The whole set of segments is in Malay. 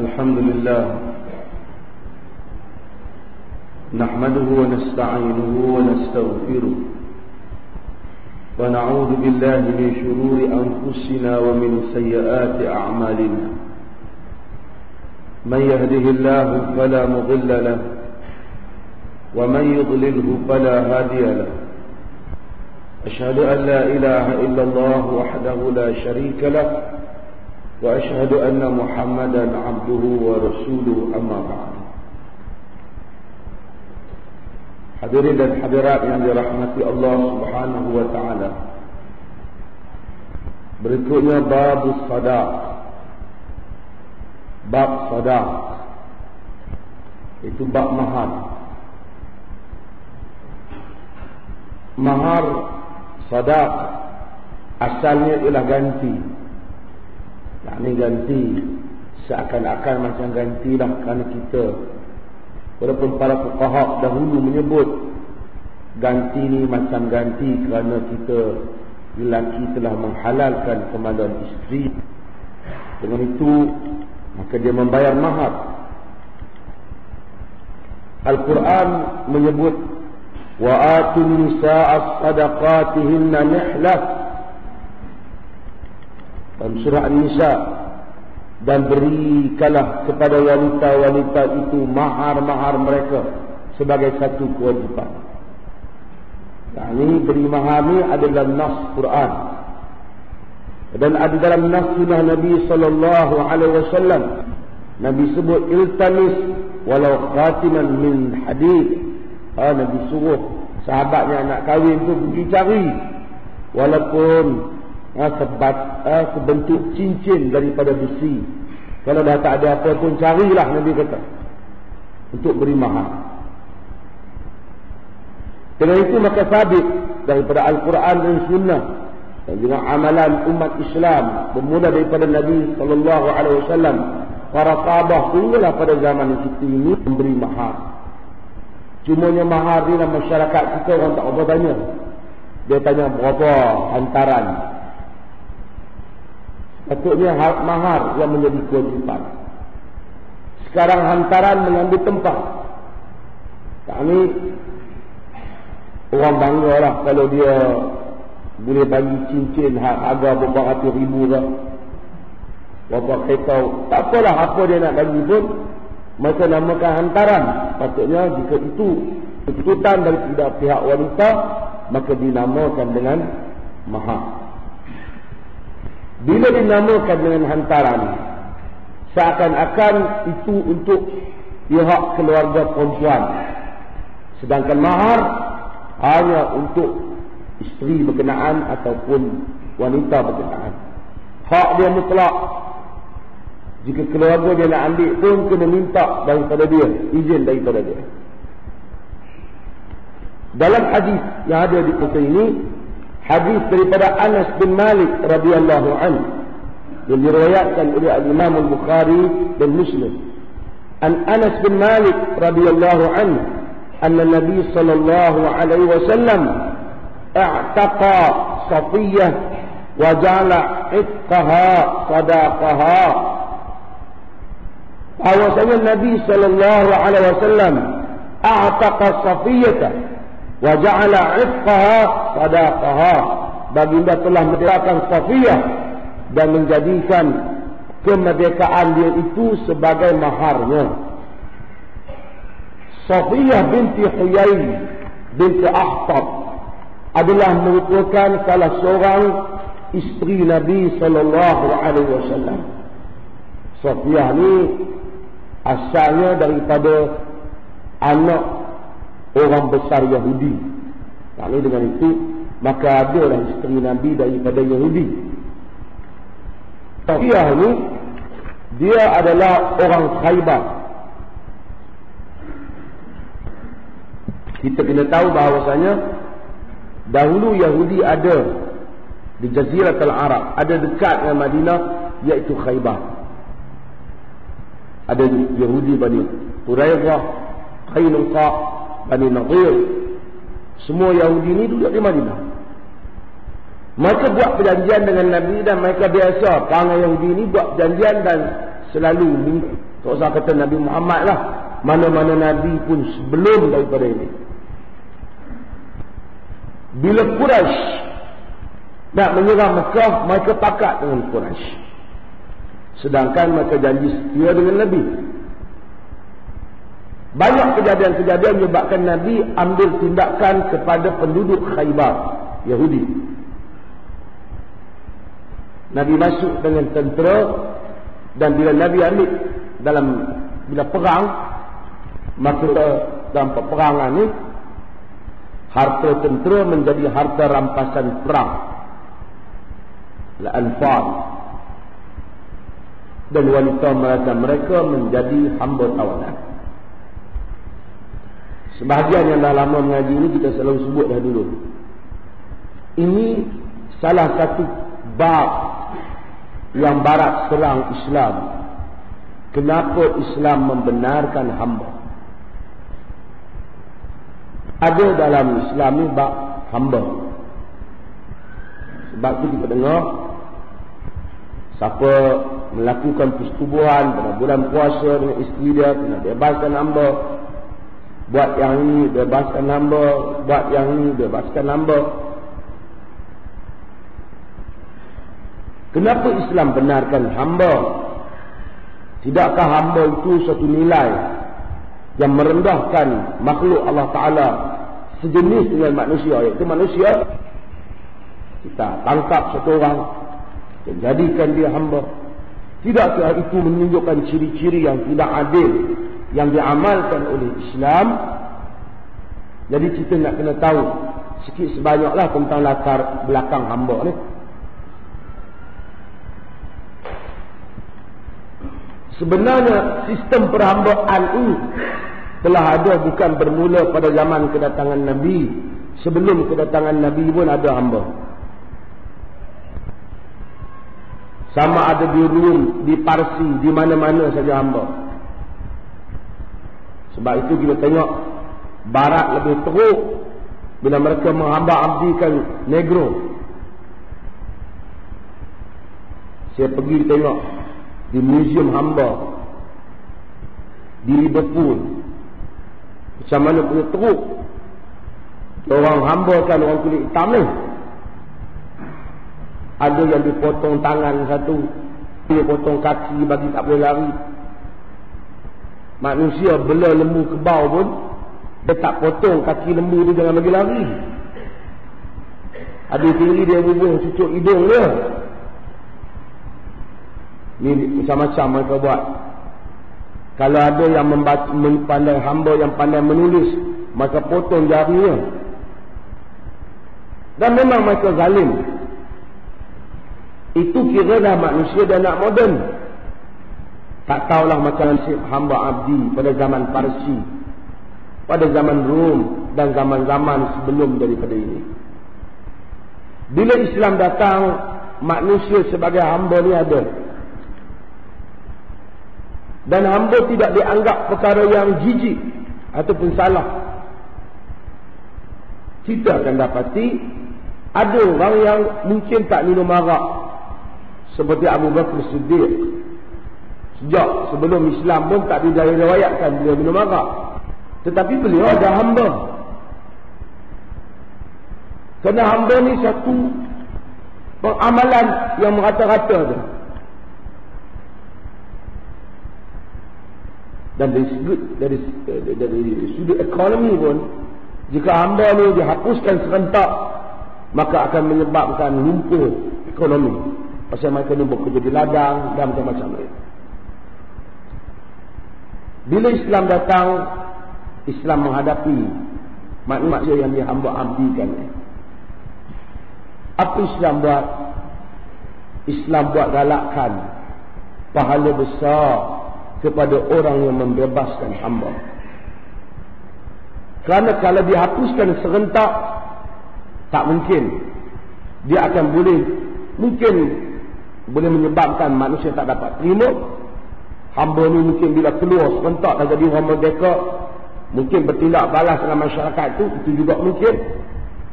الحمد لله نحمده ونستعينه ونستغفره ونعوذ بالله من شرور أنفسنا ومن سيئات أعمالنا من يهده الله فلا مضل له ومن يضلله فلا هادي له أشهد أن لا إله إلا الله وحده لا شريك له وأشهد أن محمدا عبده ورسوله أما بعد. Hadirin dan hadirat yang dirahmati Allah Subhanahu wa taala. Berikutnya bab sadaq. Bab sadaq. Itu bab mahar. Mahar sadaq asalnya ialah ganti. Ini ganti seakan-akan macam gantilah kerana kita. Walaupun para fuqaha dahulu menyebut ganti ni macam ganti kerana kita lelaki telah menghalalkan kemaluan isteri. Dengan itu maka dia membayar mahar. Al-Quran menyebut wa atun nisaa sadaqatihinna nihlah dalam surah An-Nisa, dan berikanlah kepada wanita-wanita itu mahar-mahar mereka sebagai satu kewajipan. Ini beri mahar ni ada dalam nas Quran dan ada dalam nas sunnah Nabi sallallahu alaihi wasallam. Nabi sebut iltamis walau khatiman min hadid. Nabi suruh sahabatnya nak kahwin tu pergi cari walaupun sebentuk cincin daripada besi. Kalau dah tak ada apa pun carilah, Nabi kata, untuk beri mahar. Dengan itu maka sabit daripada Al-Quran dan Sunnah dan juga amalan umat Islam bermula daripada Nabi SAW, para sahabat sehinggalah pada zaman kita ini memberi mahar. Cumanya mahar ni dalam masyarakat kita orang tak apa tanya. Dia tanya berapa hantaran. Patutnya mahar yang menjadi kewajipan. Sekarang hantaran mengambil tempat. Kami orang bangga lah kalau dia boleh bagi cincin harga berapa ratus ribu lah, berapa kereta. Tak apalah apa dia nak bagi pun, mereka namakan hantaran. Patutnya jika itu tuntutan daripada pihak wanita, maka dinamakan dengan mahar. Bila dinamakan dengan hantaran, seakan-akan itu untuk pihak keluarga perempuan, sedangkan mahar hanya untuk isteri berkenaan ataupun wanita berkenaan. Hak dia mutlak. Jika keluarga dia nak ambil pun kena minta daripada dia, izin daripada dia. Dalam hadis yang ada di buku ini, hadis daripada Anas bin Malik radhiyallahu anhu yang diriwayatkan oleh Imam Al-Bukhari dan Muslim. An Anas bin Malik radhiyallahu anhu anna Nabi sallallahu alaihi wasallam a'taqa Safiyyah wa ja'ala itqaha sadaqaha. Bahwasanya Nabi sallallahu alaihi wasallam a'taqa Safiyyah wa ja'ala 'ifqaha sadaqaha. Baginda telah merdekakan Safiyah dan menjadikan kemerdekaan dia itu sebagai maharnya. Safiyah binti Huyai binti Akhtab adalah merupakan salah seorang isteri Nabi sallallahu alaihi wasallam. Safiyah ni asalnya daripada anak orang besar Yahudi. Kalau dengan itu maka adalah isteri Nabi daripada Yahudi. Safiyah ni dia adalah orang Khaybar. Kita kena tahu bahawasanya dahulu Yahudi ada di Jaziratul Arab, ada dekat dengan Madinah, iaitu Khaybar. Ada Yahudi Bani Quraidah, Qainuqa, Bani Nadir. Semua Yahudi ni duduk di Madinah. Mereka buat perjanjian dengan Nabi dan mereka biasa, perangai Yahudi ni buat perjanjian dan selalu ni, tak usah kata Nabi Muhammad lah, mana-mana Nabi pun sebelum daripada ini. Bila Quraisy nak menyerang Mekah, mereka pakat dengan Quraisy, sedangkan mereka janji setia dengan Nabi. Banyak kejadian-kejadian menyebabkan Nabi ambil tindakan kepada penduduk Khaybar, Yahudi. Nabi masuk dengan tentera, dan bila Nabi ambil bila perang, maka dalam peperangan ni harta tentera menjadi harta rampasan perang, al-anfal, dan wanita mereka menjadi hamba tawanan. Sebahagian yang dah lama mengaji ini kita selalu sebut dah dulu. Ini salah satu bab yang barat serang Islam. Kenapa Islam membenarkan hamba? Ada dalam Islam ni bab hamba. Sebab tu kita dengar siapa melakukan persetubuhan pada bulan puasa dengan isteri dia kena bebaskan hamba. Buat yang ini bebaskan hamba, buat yang ini bebaskan hamba. Kenapa Islam benarkan hamba? Tidakkah hamba itu suatu nilai yang merendahkan makhluk Allah Ta'ala sejenis dengan manusia, iaitu manusia? Kita tangkap satu orang dan jadikan dia hamba. Tidakkah itu menunjukkan ciri-ciri yang tidak adil yang diamalkan oleh Islam? Jadi kita nak kena tahu sikit sebanyaklah tentang latar belakang hamba ni. Sebenarnya sistem perhambaan ini telah ada bukan bermula pada zaman kedatangan Nabi. Sebelum kedatangan Nabi pun ada hamba. Sama ada di Rum, di Parsi, di mana-mana saja hamba. Sebab itu kita tengok Barat lebih teruk bila mereka menghamba abdikan Negro. Saya pergi tengok di muzium hamba di Liverpool, macam mana punya teruk orang hamba kan, orang kulit hitam ni. Ada yang dipotong tangan satu, dia potong kaki bagi tak boleh lari. Manusia bela lembu kebau pun dia tak potong kaki lembu tu, jangan bagi lari. Ada tinggi dia bubuh cucuk hidung dia. Ni macam-macam mereka buat. Kalau ada yang pandai hamba yang pandai menulis, maka potong jarinya. Dan memang mereka zalim. Itu kira dah manusia dan anak moden. Tak tahulah macam nasib hamba abdi pada zaman Parsi, pada zaman Rom dan zaman-zaman sebelum daripada ini. Bila Islam datang, manusia sebagai hamba ni ada. Dan hamba tidak dianggap perkara yang jijik ataupun salah. Kita akan dapati ada orang yang mungkin tak minum arak, seperti Abu Bakar Siddiq. Sejak sebelum Islam pun tak diriwayatkan beliau minum arak, tetapi beliau ada hamba. Kerana hamba ni satu pengamalan yang merata-rata tu. Dan dari sudut ekonomi pun, jika hamba ni dihapuskan serentak, maka akan menyebabkan lumpuh ekonomi. Pasal mereka ni bekerja di ladang dan macam-macam lain. Bila Islam datang, Islam menghadapi manusia yang dihamba abdikan. Apa Islam buat? Islam buat galakkan pahala besar kepada orang yang membebaskan hamba. Kerana kalau dihapuskan serentak, tak mungkin. Dia akan mungkin boleh menyebabkan manusia tak dapat terima. Hamba ni mungkin bila keluar serentak dah jadi orang merdeka, mungkin bertindak balas dengan masyarakat itu juga mungkin.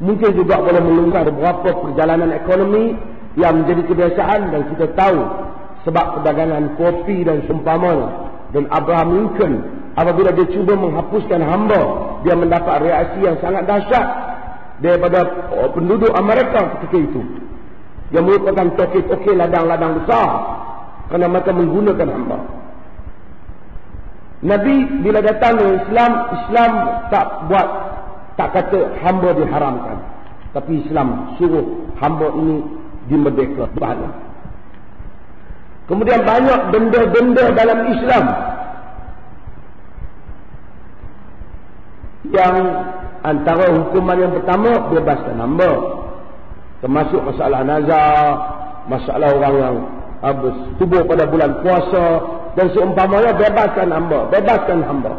Mungkin juga boleh melonggar beberapa perjalanan ekonomi yang menjadi kebiasaan. Dan kita tahu sebab perdagangan kopi dan seumpamanya. Dan Abraham Lincoln, apabila dia cuba menghapuskan hamba, dia mendapat reaksi yang sangat dahsyat daripada penduduk Amerika ketika itu. Yang merupakan toke-toke ladang-ladang besar kerana mereka menggunakan hamba. Nabi bila datang dengan Islam, Islam tak kata hamba diharamkan, tapi Islam suruh hamba ini dimerdekakan. Kemudian banyak benda-benda dalam Islam yang antara hukuman yang pertama bebaskan hamba, termasuk masalah nazar, masalah orang yang tubuh pada bulan puasa dan seumpamanya. Bebaskan hamba.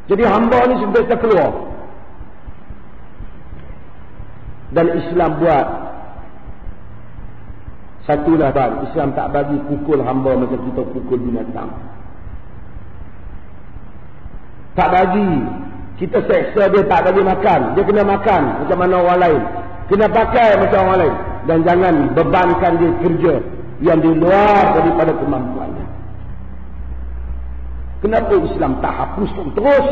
Jadi hamba ni sebenarnya keluar. Dan Islam buat satu laban. Islam tak bagi pukul hamba macam kita pukul binatang. Tak bagi kita seksa dia, tak bagi makan. Dia kena makan macam mana orang lain, kena pakai macam orang lain, dan jangan bebankan dia kerja yang di luar daripada kemampuannya. Kenapa Islam tak hapuskan terus?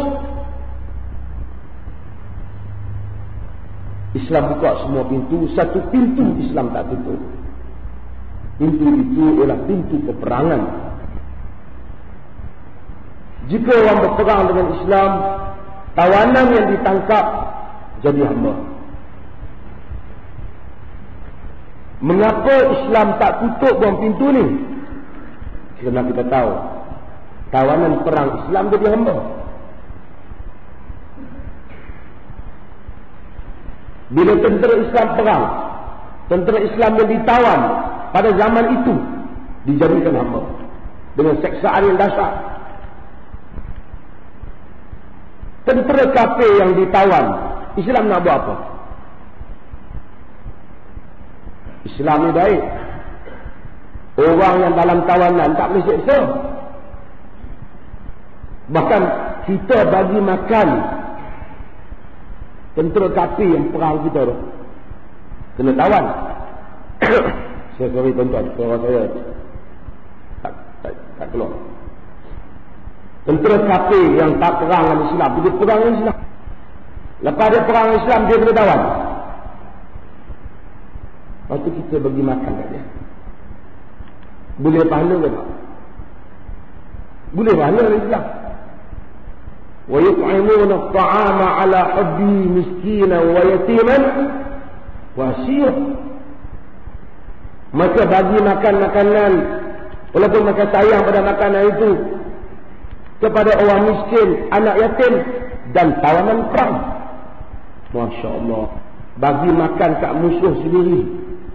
Islam buka semua pintu. Satu pintu Islam tak tutup. Pintu itu ialah pintu peperangan. Jika orang berperang dengan Islam, tawanan yang ditangkap jadi hamba. Mengapa Islam tak tutup buang pintu ni? Kerana kita tahu tawanan perang Islam jadi hamba. Bila tentera Islam perang, tentera Islam yang ditawan pada zaman itu dijadikan hamba dengan seksaan yang dahsyat. Tentera kafir yang ditawan, Islam nak buat apa? Islam ni baik. Orang yang dalam tawanan tak boleh seksa. Bahkan kita bagi makan tentera kafir yang perang kita tu, kena tawan. Saya sorry tuan-tuan, suara saya tak keluar. Tentera kafir yang tak perang dengan Islam, dia perang dengan Islam. Lepas dia perang dengan Islam, dia kena tawan. Lepas tu kita bagi makan kat dia. Boleh pahala ke tak? Boleh pahala dengan Islam. Wa yut'imuna at-ta'ama 'ala hubbi miskinan wa yatiman wa asir. Maka bagi makan makanan, walaupun mereka sayang pada makanan itu, kepada orang miskin, anak yatim dan tawanan perang. Masya Allah. Bagi makan kat musuh sendiri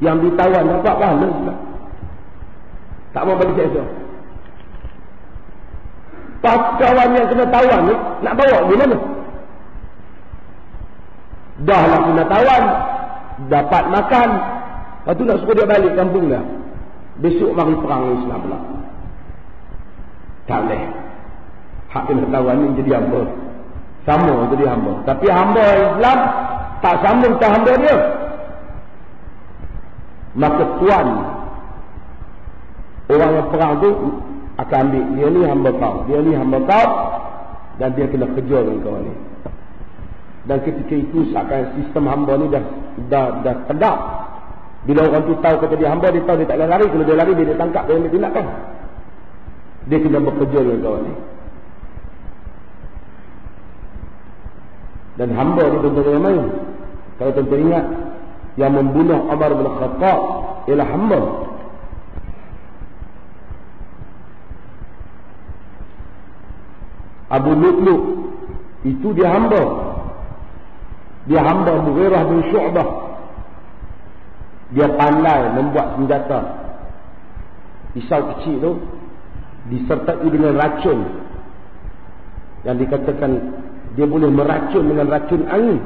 yang ditawan dapat pahala Islam. Tak mau bagi seksa. Kawan yang kena tawan ni nak bawa di mana? Dah lah kena tawan, dapat makan, lepas tu nak suruh dia balik kampung dah. Besok mari perang Islam pula. Tak boleh. Hak kena tawan ni jadi hamba. Sama jadi hamba. Tapi hamba Islam tak sambung ke hamba dia. Maka tuan orang yang perang tu akan ambil dia ni hamba kau, dia ni hamba kau, dan dia kena kerja dengan kau ni. Dan ketika itu seakan sistem hamba ni dah kedap. Bila orang tu tahu kata dia hamba, dia tahu dia tak boleh lari. Kalau dia lari, dia ditangkap, dia ambil tindakan. Dia kena bekerja dengan kau ni. Dan hamba ni tuan-tuan yang main. Kalau tuan-tuan ingat, yang membunuh Umar bin Khattab ialah hamba. Abu Lu'lu' itu dia hamba. Dia hamba Mughirah bin Syu'bah. Dia pandai membuat senjata. Pisau kecil tu disertai dengan racun yang dikatakan dia boleh meracun dengan racun angin,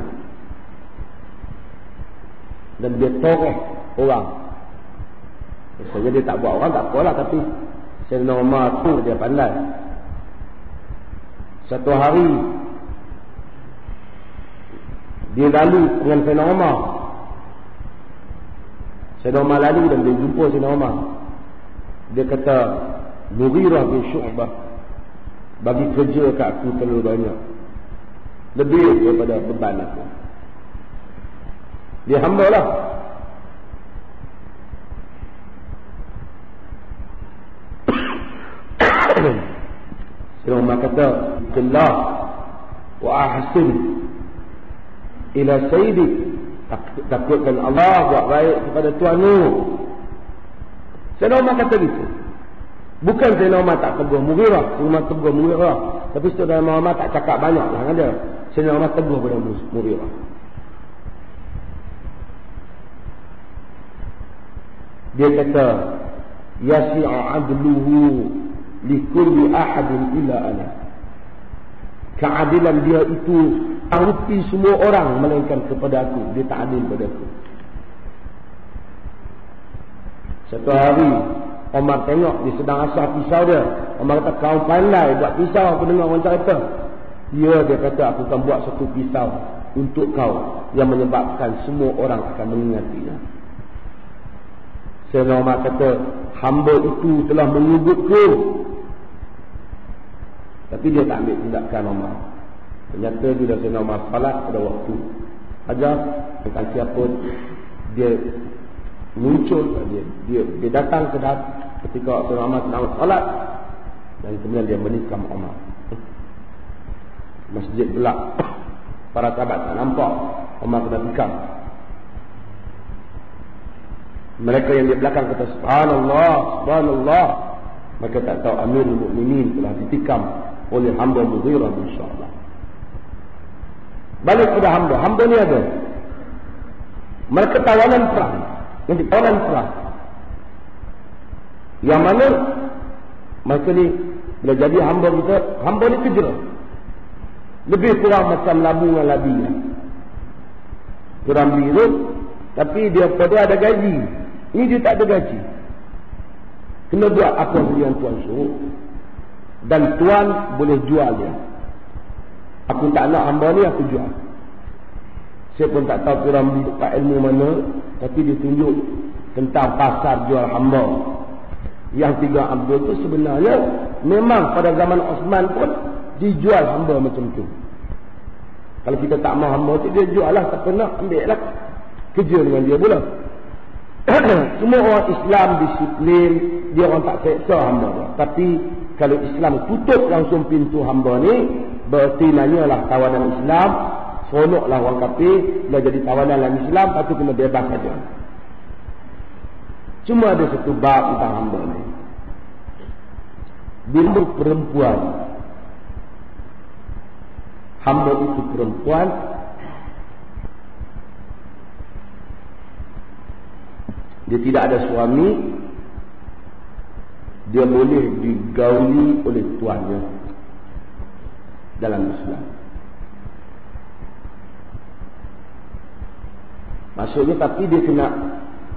dan dia toreh orang. Maksudnya dia tak buat orang tak apalah, tapi Sayyidina Umar tu dia pandai. Satu hari dia lalu dengan Sayyidina Umar. Sayyidina Umar lalu dan dia jumpa Sayyidina Umar. Dia kata, Mughirah bin Syu'bah bagi kerja kat aku terlalu banyak, lebih daripada beban aku. Dia hamba lah. Sayyidina Umar kata, Qillah wa ahsin ila sayyidik, takutkan Allah, buat baik kepada tuanmu. Sayyidina Umar kata gitu. Bukan Sayyidina Umar tak tegur Mughirah, Sayyidina Umar tegur Mughirah, tapi Sayyidina Umar tak cakap banyak lah kan dia. Sayyidina Umar tegur pada Mughirah. Dia kata, yasi'a adluhu likulli ahadin illa ana. Keadilan dia itu tanggupi semua orang melainkan kepada aku. Dia tak adil pada aku. Satu hari Omar tengok dia sedang asah pisau dia. Omar kata, kau pandai buat pisau. Aku dengar orang cerita. Dia kata, aku akan buat satu pisau untuk kau yang menyebabkan semua orang akan mengingatinya. Sayyidina Umar kata, hamba itu telah menyebutku. Tapi dia tak ambil tindakan Umar. Ternyata bila Sayyidina Umar salat pada waktu ajar, bukan siapa, dia muncul, dia datang ketika Sayyidina Umar sedang salat, dan kemudian dia menikam Umar. Masjid gelap, para sahabat tak nampak Umar kena tikam. Mereka yang di belakang kata, subhanallah, subhanallah. Mereka tak tahu Amirul Mukminin telah ditikam oleh hamba Mughirah bin Syu'bah. Balik pada hamba. Hamba ni ada. Mereka tawanan perang. Yang tawanan perang. Yang mana mereka ni bila jadi hamba kita, hamba ni kejera. Lebih kurang macam labu dengan labinya. Kurang biru, tapi dia pada ada gaji. Ini dia tak ada gaji. Kena buat apa yang Tuan suruh. Dan Tuan boleh jual dia. Aku tak nak hamba ni, aku jual. Saya pun tak tahu kurang dapat ilmu mana, tapi dia tunjuk tentang pasar jual hamba. Yang 3 Abdul tu sebenarnya memang pada zaman Osman pun dijual hamba macam tu. Kalau kita tak mahu hamba tu, dia jual lah. Tak pernah ambil lah kerja dengan dia pula. Semua orang Islam disiplin, dia orang tak seksa hamba dia. Tapi kalau Islam tutup langsung pintu hamba ni, berarti nanyalah tawanan Islam, seronoklah orang kafir, dia jadi tawanan dalam Islam, lepas tu kena bebas saja. Cuma ada satu bab tentang hamba ni. Bila perempuan, hamba itu perempuan, dia tidak ada suami, dia boleh digauli oleh tuannya dalam Islam. Maksudnya, tapi dia kena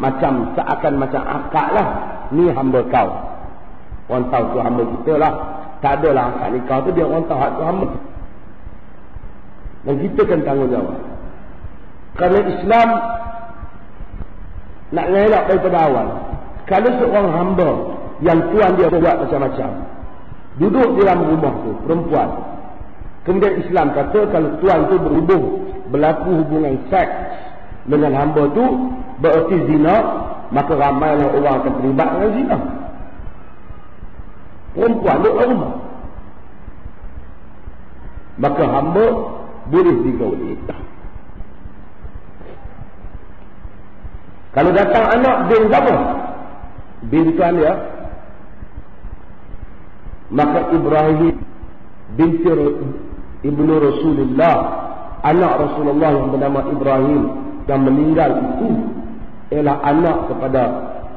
macam, seakan macam akad lah. Ni hamba kau. Orang tahu tu hamba kita lah. Tak adalah akad ni kau tu, dia orang tahu hak tu hamba. Dan kita kan tanggungjawab. Kerana Islam nak ngelak daripada awal. Kalau seorang hamba yang tuan dia buat macam-macam, duduk di dalam rumah tu, perempuan, kemudian Islam kata kalau tuan tu berlaku hubungan seks dengan hamba tu, berarti zina, maka ramailah orang akan terlibat dengan zina. Perempuan duduk dalam rumah, maka hamba boleh digauli. Kalau datang anak bin siapa? Bin tuan dia. Maka Ibrahim binti ibnu Rasulullah, anak Rasulullah yang bernama Ibrahim yang meninggal itu ialah anak kepada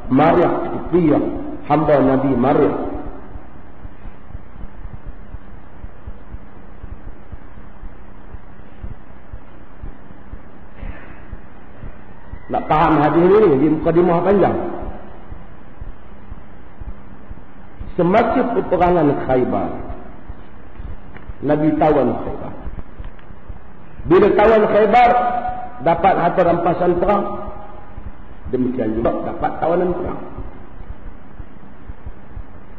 Maryam Qibtiyah, hamba Nabi Maryam. Nak faham hadis ni di mukadimah panjang. Semasa peperangan Khaybar, Nabi tawan Khaybar. Bila tawan Khaybar, dapat harta rampasan perang, Demikian juga dapat tawanan perang.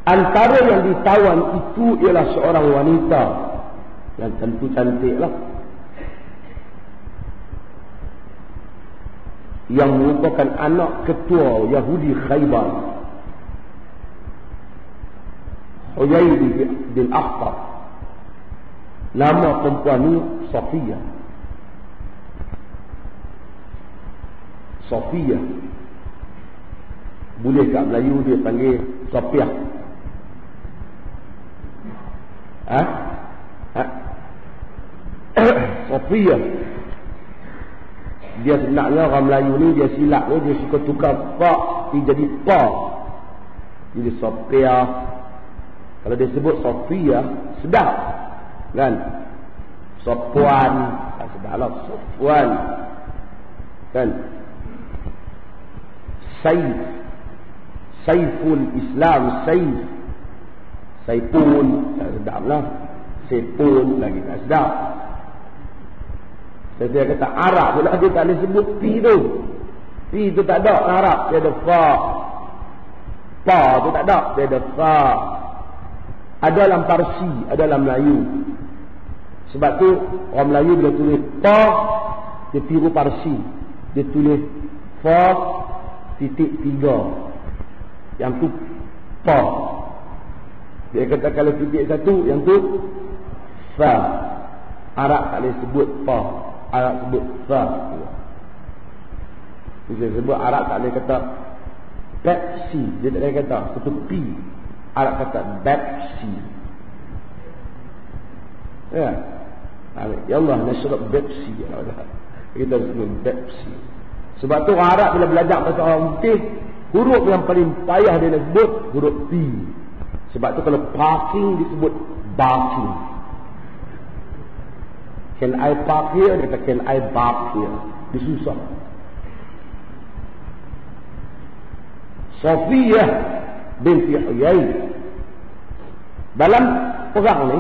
Antara yang ditawan itu ialah seorang wanita yang tentu cantiklah, yang merupakan anak ketua Yahudi Khaybar, Huyai bin Akhtar. Nama perempuan ini Safiyah. Safiyah. Boleh kat Melayu dia panggil Safiyah. Safiyah. Dia sebenarnya orang Melayu ni dia silap ni, dia suka tukar fa jadi pa. Jadi Safiyah. Kalau dia sebut Safiyah sedap. Kan? Safwan, sedaplah Safwan. Kan? Saiful Islam, Saifun, tak sedap lah. Saifun lagi tak sedap. Saya kata Arab pula dia tak boleh sebut P tu. P tu tak ada Arab, dia ada fa. Pa tu tak ada, dia ada fa. Ada dalam Parsi, ada dalam Melayu. Sebab tu orang Melayu bila tulis pa, dia tiru Parsi. Dia tulis fa titik 3. Yang tu pa. Dia kata kalau titik 1, yang tu fa. Arab tak boleh sebut pa, Arab sebut fa. Dia sebut Arab tak boleh kata Pepsi, dia tak boleh kata satu P. Arab kata Pepsi. Ya. Ya Allah, nasrab Pepsi. Kita sebut Pepsi. Sebab tu orang Arab bila belajar bahasa orang putih, huruf yang paling payah dia nak sebut huruf P. Sebab tu kalau parking disebut barking. Can I park here? Dia kata can I bark here? Dia susah. Safiyah binti Huyai. Dalam perang ni,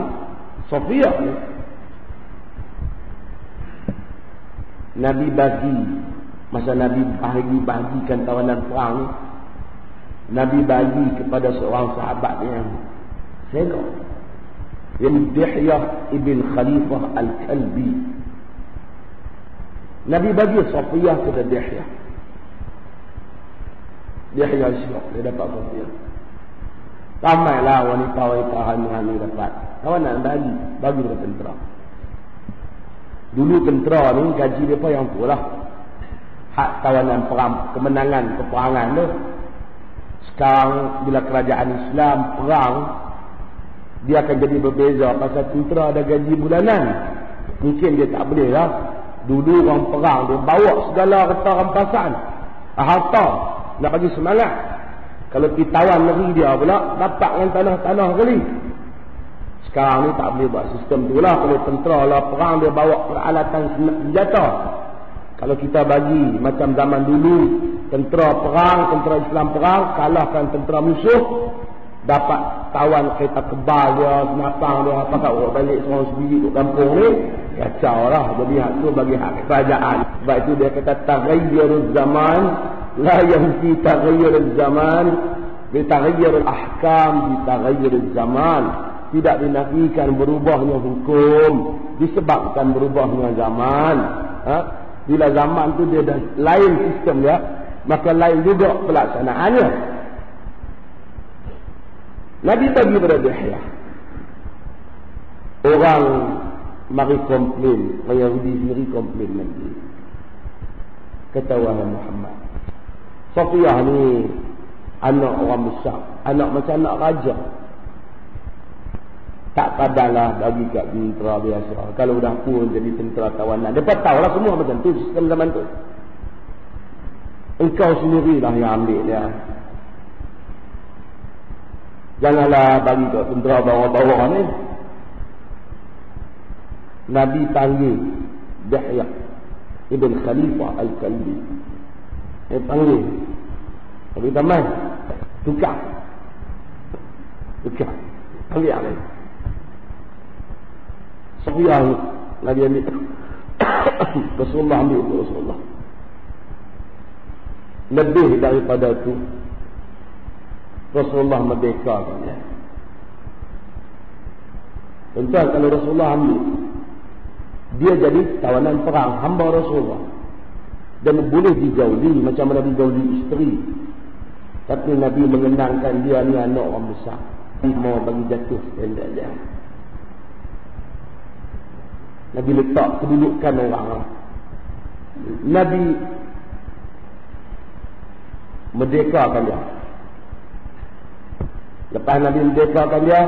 Safiyah ni Nabi bagi, masa Nabi bagikan tawanan perang ni, Nabi bagi kepada seorang sahabat yang segak, yang Dihyah ibn Khalifah Al-Kalbi. Nabi bagi Safiyah kepada Dihyah. Dihyah syok, dia dapat Safiyah. Ramailah wanita-wanita hamil dapat. Kawan nak bagi kepada tentera. Dulu tentera ni gaji dia apa yang tu lah. Hak tawanan perang, kemenangan peperangan tu. Sekarang bila kerajaan Islam perang, dia akan jadi berbeza. Pasal tentera ada gaji bulanan. Mungkin dia tak boleh lah. Dulu orang perang dia bawa segala harta rampasan, harta nak bagi semangat. Kalau pergi tawan negeri dia pula dapat dengan tanah-tanah kali. Sekarang ni tak boleh buat sistem tu lah. Kalau tentera lah perang dia bawa peralatan senjata. Kalau kita bagi macam zaman dulu, tentera perang, tentera Islam perang, kalahkan tentera musuh, dapat tawan kereta kebal dia, senapang dia, apa tak orang balik seorang sendiri ke kampung ni, kacau lah. Jadi hak tu bagi hak kerajaan. Sebab itu dia kata taghayyuruz zaman la yanfi taghayyuruz zaman bi taghayyuril ahkam bi taghayyuruz zaman. Tidak dinafikan berubahnya hukum disebabkan berubahnya zaman. Bila zaman tu dia dah lain sistem dia, maka lain juga pelaksanaannya. Nabi bagi pada Dihyah. Orang mari komplain, orang Yahudi sendiri komplain Nabi. Kata wahai Muhammad, Safiyah ni anak orang besar, anak macam anak raja. Tak padanlah bagi kat tentera biasa. Kalau dah pun jadi tentera tawanan. Mereka tahulah semua macam tu sistem zaman tu. Engkau sendirilah yang ambil dia. Janganlah bagi kat tentera bawah-bawah ni. Nabi panggil Dihyah ibn Khalifah Al-Kalbi. Dia panggil. Tapi teman, tukar. Panggil yang lain. Safiyah Nabi ambil. Rasulullah ambil Rasulullah. Lebih daripada itu, Rasulullah merdekakan dia. Contoh kalau Rasulullah ambil, dia jadi tawanan perang, hamba Rasulullah, dan boleh digauli macam mana digauli isteri. Tapi Nabi mengenangkan dia ni anak orang besar, dia mau bagi jatuh standard dia. Nabi letak kedudukan orang. Nabi merdekakan dia. Lepas Nabi merdekakan dia,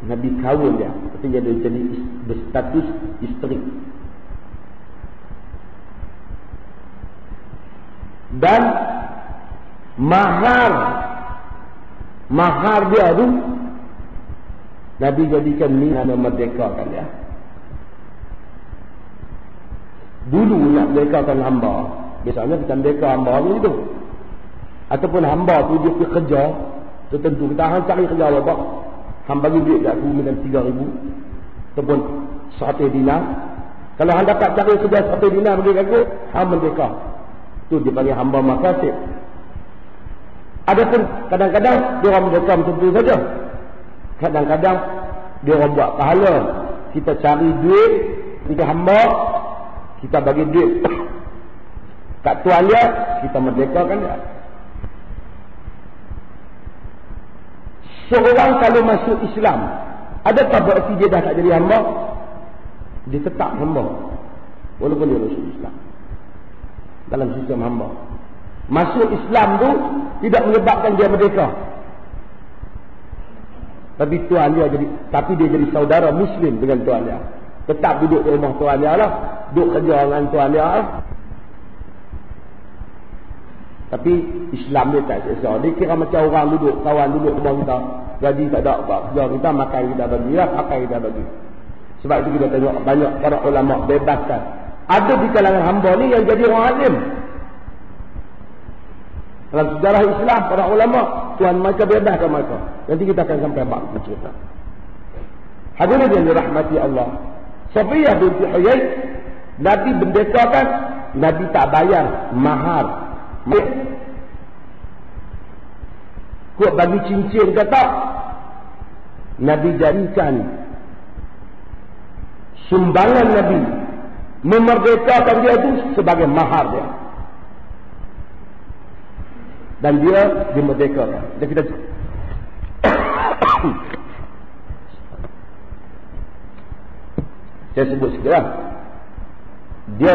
Nabi kahwin dia. Artinya dia jadi berstatus isteri. Dan mahar dia tu Nabi jadikan ni nama merdekakan dia. Dulu nak merdekakan hamba, biasanya kita merdeka hamba ni tu, ataupun hamba tu dia pergi kerja tertentu, kita hang cari kerja apa, hang bagi duit kat aku macam 3,000 ataupun 100 dinar. Kalau hang dapat cari kerja 100 dinar bagi aku, hang merdeka. Tu dipanggil hamba makasib. Adapun kadang-kadang dia orang merdeka macam tu saja. Kadang-kadang dia orang buat pahala. Kita cari duit, kita hamba, kita bagi duit kat tuan dia, kita merdekakan dia. Seorang kalau masuk Islam, adakah berarti dia dah tak jadi hamba? Dia tetap hamba walaupun dia masuk Islam, dalam sistem hamba. Masuk Islam tu tidak menyebabkan dia merdeka, tapi tuan dia jadi, tapi dia jadi saudara Muslim dengan tuan dia. Tetap duduk di rumah tuan dia lah, duduk kerja dengan tuan dia lah. Tapi Islam dia tak selesa. Dia kira macam orang duduk, kawan duduk rumah kita, gaji tak ada apa, kerja kita, makan kita bagi lah, pakai kita bagi. Sebab itu kita tengok banyak para ulama bebaskan. Ada di kalangan hamba ni yang jadi orang alim. Dalam sejarah Islam, para ulama, tuan mereka bebaskan mereka. Nanti kita akan sampai bab cerita. Hadirin yang dirahmati Allah, Safiyah binti Huyai, Nabi merdekakan, Nabi tak bayar mahar. Kau bagi cincin ke tak? Nabi jadikan sumbangan Nabi memerdekakan dia itu sebagai mahar dia. Dan dia dimerdekakan. Dan kita saya sebut segera, dia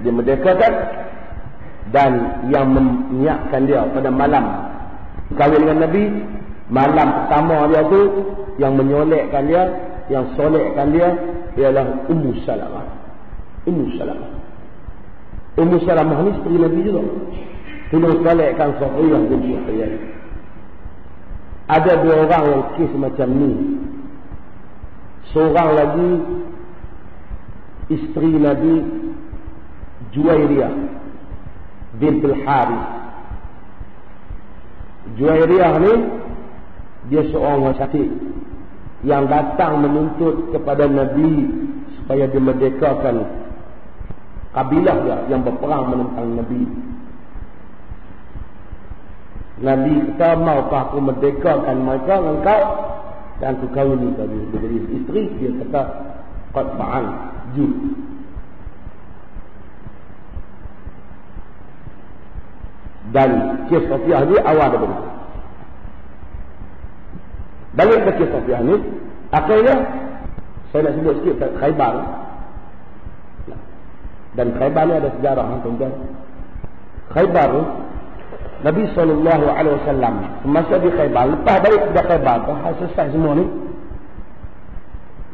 dimerdekakan, dan yang menyiapkan dia pada malam kahwin dengan Nabi, malam pertama dia tu, yang menyolekkan dia, yang solekkan dia ialah Ummu Salamah. Ummu Salamah. Ummu Salamah ni isteri Nabi juga. Tolong solekkan Safiyah binti Huyai. Ada dua orang yang kes macam ni. Seorang lagi isteri Nabi, Juwairiyah bintul Harith. Juwairiyah ni dia seorang wasatid yang datang menuntut kepada Nabi supaya dimerdekakan kabilah dia yang berperang menentang Nabi. Nabi kata, maukah aku merdekakan mereka engkau dan aku kahwin tadi menjadi isteri? Dia kata, qad fa'al, jud. Dan kes Safiyah ni awal daripada itu. Balik ke kes Safiyah ni, akhirnya saya nak sebut sikit Khaybar. Dan Khaybar ni ada sejarah, tuan-tuan. Khaybar ni Nabi SAW semasa di Khaybar, lepas balik ke Khaybar, selesai semua ni,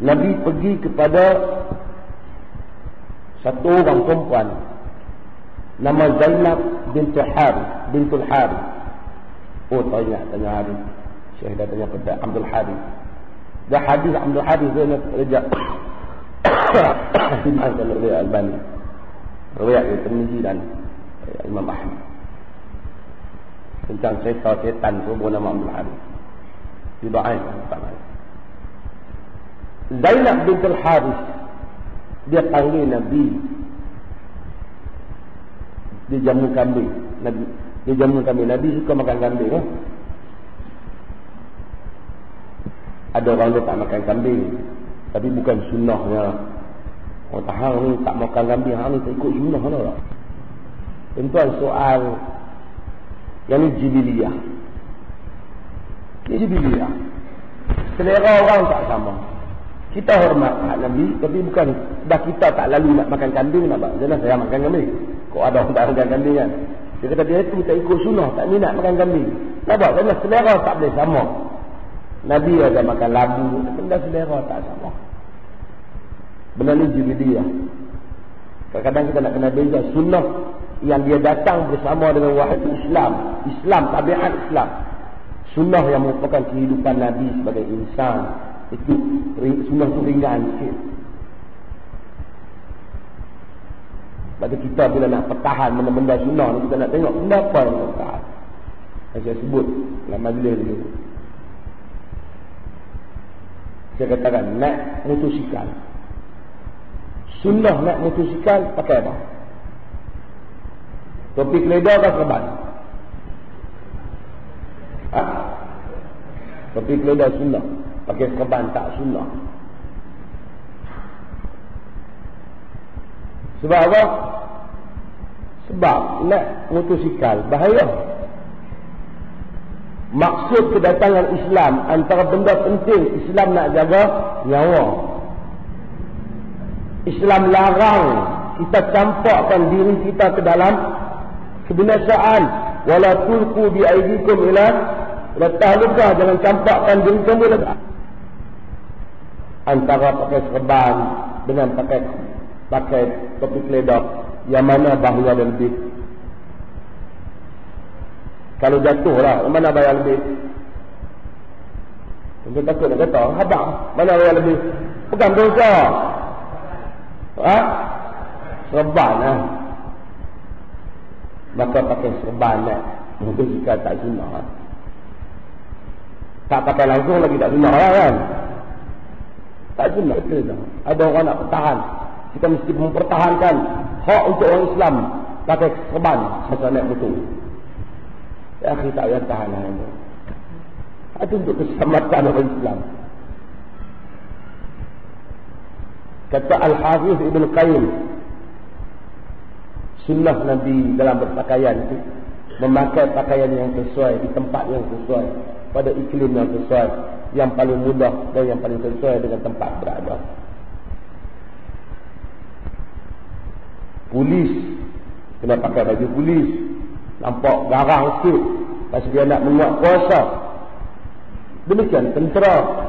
Nabi pergi kepada satu orang perempuan nama Zainab bintul Harith. Oh, tak ingat tanya Harith. Syekh dah tanya pada Abdul Harith. Dah hadis Abdul Harith dia nak rejak. Imam Al-Albani, riwayat dari Tirmizi dan Imam Ahmad tentang cerita setan tu bernama Abdul Harith. Dibaik tangan. Zainab bintul Harith dia panggil Nabi di jamu kambing. Nabi, dia jamu kambing. Nabi suka makan kambing. Ada orang dia tak makan kambing, tapi bukan sunnahnya. Orang tahan ni tak makan kambing, hang ni tak ikut sunnah lah. Tuan soal yang ni jibiliyah. Ini jibiliyah. Selera orang tak sama. Kita hormat Nabi, tapi bukan dah kita tak lalu nak makan kambing nak buat. Jangan saya makan kambing. Kok ada orang tak makan kambing kan? Dia kata dia tu tak ikut sunnah, tak minat makan kambing. Nak buat, kerana selera tak boleh sama. Nabi ada makan labu, benda selera tak sama. Benda ni jibiliyah. Kadang-kadang kita nak kena beza sunnah yang dia datang bersama dengan wahyu Islam. Islam, tabiat Islam. Sunnah yang merupakan kehidupan Nabi sebagai insan. Itu sunnah tu ringan sikit. Sebab kita bila nak pertahan benda-benda sunnah ni, kita nak tengok benda apa yang pertahan. Saya sebut dalam majlis dulu. Saya katakan naik motosikal. Sunnah naik motosikal pakai apa? Topi keledar ke serban? Topi keledar sunnah. Pakai serban tak sunnah. Sebab apa? Sebab naik motosikal bahaya. Maksud kedatangan Islam, antara benda penting Islam nak jaga nyawa. Islam larang kita campakkan diri kita ke dalam kebinasaan. Wala tulqu bi aydikum ila tahlukah, jangan campakkan diri kamu dalam. Antara pakai serban dengan pakai topi keledar, yang mana bahaya lebih? Kalau jatuh lah, mana bayar lebih? Mungkin takut nak kata, habang, mana bayar lebih? Bukan dosa. Serban lah. Maka pakai serban lah. Mungkin jika tak sunnah lah. Tak pakai langsung lagi tak sunnah lah kan? Tak sunnah. Ada orang nak pertahan. Kita mesti mempertahankan hak untuk orang Islam. Pakai serban masa naik betul. Ya, kita tak payah tahan lah. Itu untuk keselamatan orang Islam. Kata Al-Hafiz Ibn Qayyim, sunnah Nabi dalam berpakaian itu memakai pakaian yang sesuai, di tempat yang sesuai, pada iklim yang sesuai, yang paling mudah dan yang paling sesuai dengan tempat berada. Polis kena pakai baju polis, nampak garang sikit, pasal dia nak menguat kuasa. Demikian tentera.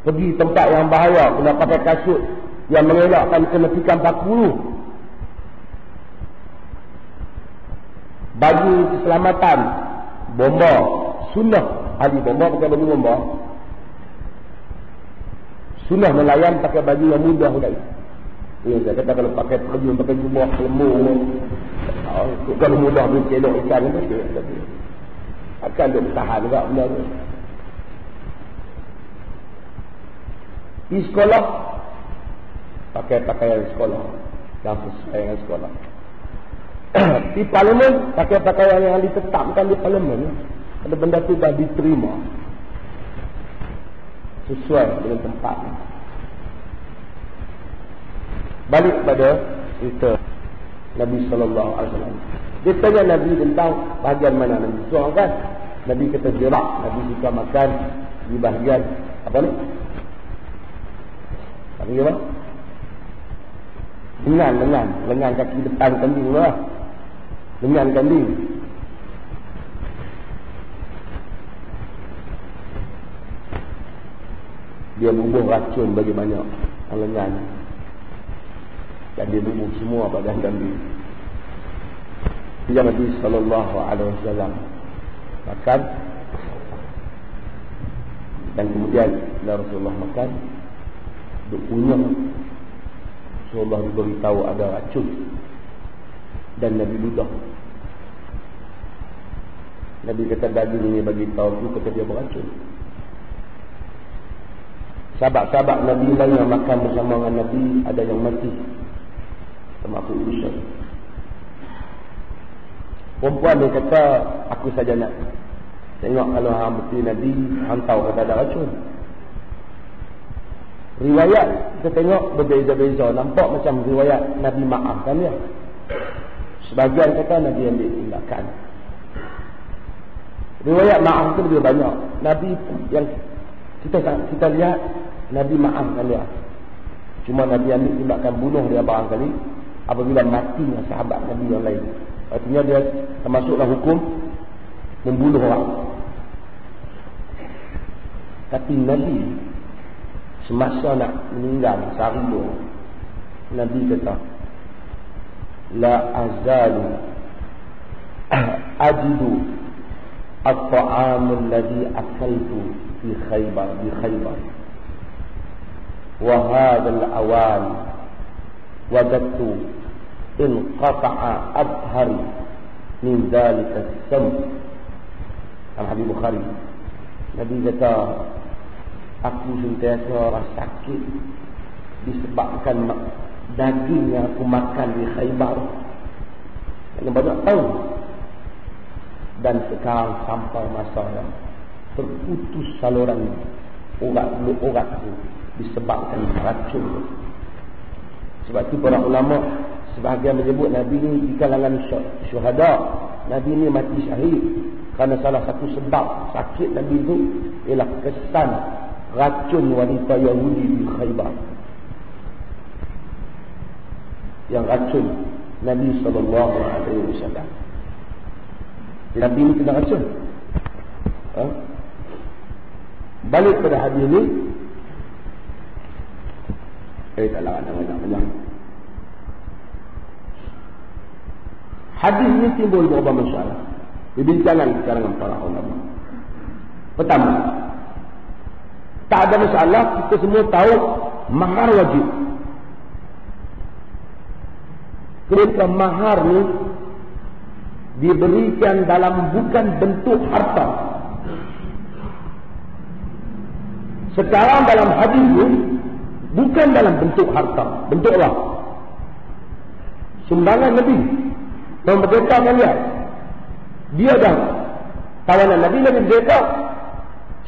Pergi tempat yang bahaya, kena pakai kasut yang mengelakkan kematikan 40. Baju keselamatan, bomba, sunnah. Ahli bomba pakai baju bomba. Sunnah nelayan pakai baju yang mudah tadi. Ya, saya kata kalau pakai baju pakai jubah lembu, kalau mudah bercelok ikan itu akan dia bertahan juga benda tu. Di sekolah pakai pakaian sekolah yang sesuai dengan sekolah. Di parlimen pakai pakaian yang ditetapkan di parlimen. Ada benda tu dah diterima sesuai dengan tempat. Balik pada cerita Nabi SAW. Dia tanya Nabi tentang bahagian mana Nabi suang kan. Nabi kata jerak. Nabi suka makan di bahagian apa ni? Apa apa? Lengan kaki depan kambing lah. Lengan kambing. Dia bubuh racun bagi banyak lengan. Dan dia bubuh semua badan kambing. Dia Nabi SAW makan. Dan kemudian bila Rasulullah makan, duk punya. Rasulullah diberitahu ada racun. Dan Nabi ludah. Nabi kata daging ini bagi tahu tu, kata dia beracun. Sahabat-sahabat Nabi lain yang makan bersama dengan Nabi, ada yang mati. termasuk urusan. Perempuan dia kata, aku saja nak tengok kalau hang betul Nabi, hang tahu kata ada racun. Riwayat kita tengok berbeza-beza. Nampak macam riwayat Nabi maafkan dia. Sebagian kata Nabi ambil tindakan. Riwayat maaf itu lebih banyak. Nabi yang kita lihat, Nabi maafkan dia. Cuma Nabi ambil tindakan bunuh dia barangkali apabila matinya sahabat Nabi yang lain. Artinya dia termasuklah hukum membunuh orang. Tapi Nabi semasa nak meninggal sehari dua, Nabi kata, la azalu ajidu at-ta'am alladhi akaltu fi Khaybar wa hadha al-awan wajadtu inqata'a abhari min dhalika as-sam. Al-Hadis Bukhari. Nabi kata, aku sentiasa rasa sakit disebabkan daging yang aku makan di Khaybar yang banyak tahun, dan sekarang sampai masa yang terputus saluran urat-uratku disebabkan racun. Sebab itu para ulama sebahagian menyebut Nabi ni di kalangan syuhada. Nabi ni mati syahid kerana salah satu sebab sakit Nabi itu ialah kesan racun wanita Yahudi di Khaybar. Yang racun Nabi SAW. Nabi ini kena racun. Balik pada hadis ni. Tak lah, banyak. Hadis ni timbul beberapa masalah. Dibincangan di kalangan para ulama. Pertama, tak ada masalah, kita semua tahu mahar wajib. Kemudian mahar ni diberikan dalam bukan bentuk harta. Sekarang dalam hadis ni bukan dalam bentuk harta, bentuk apa? Sumbangan Nabi. Memerdekakan dia. Dia dah tawanan Nabi berdeka.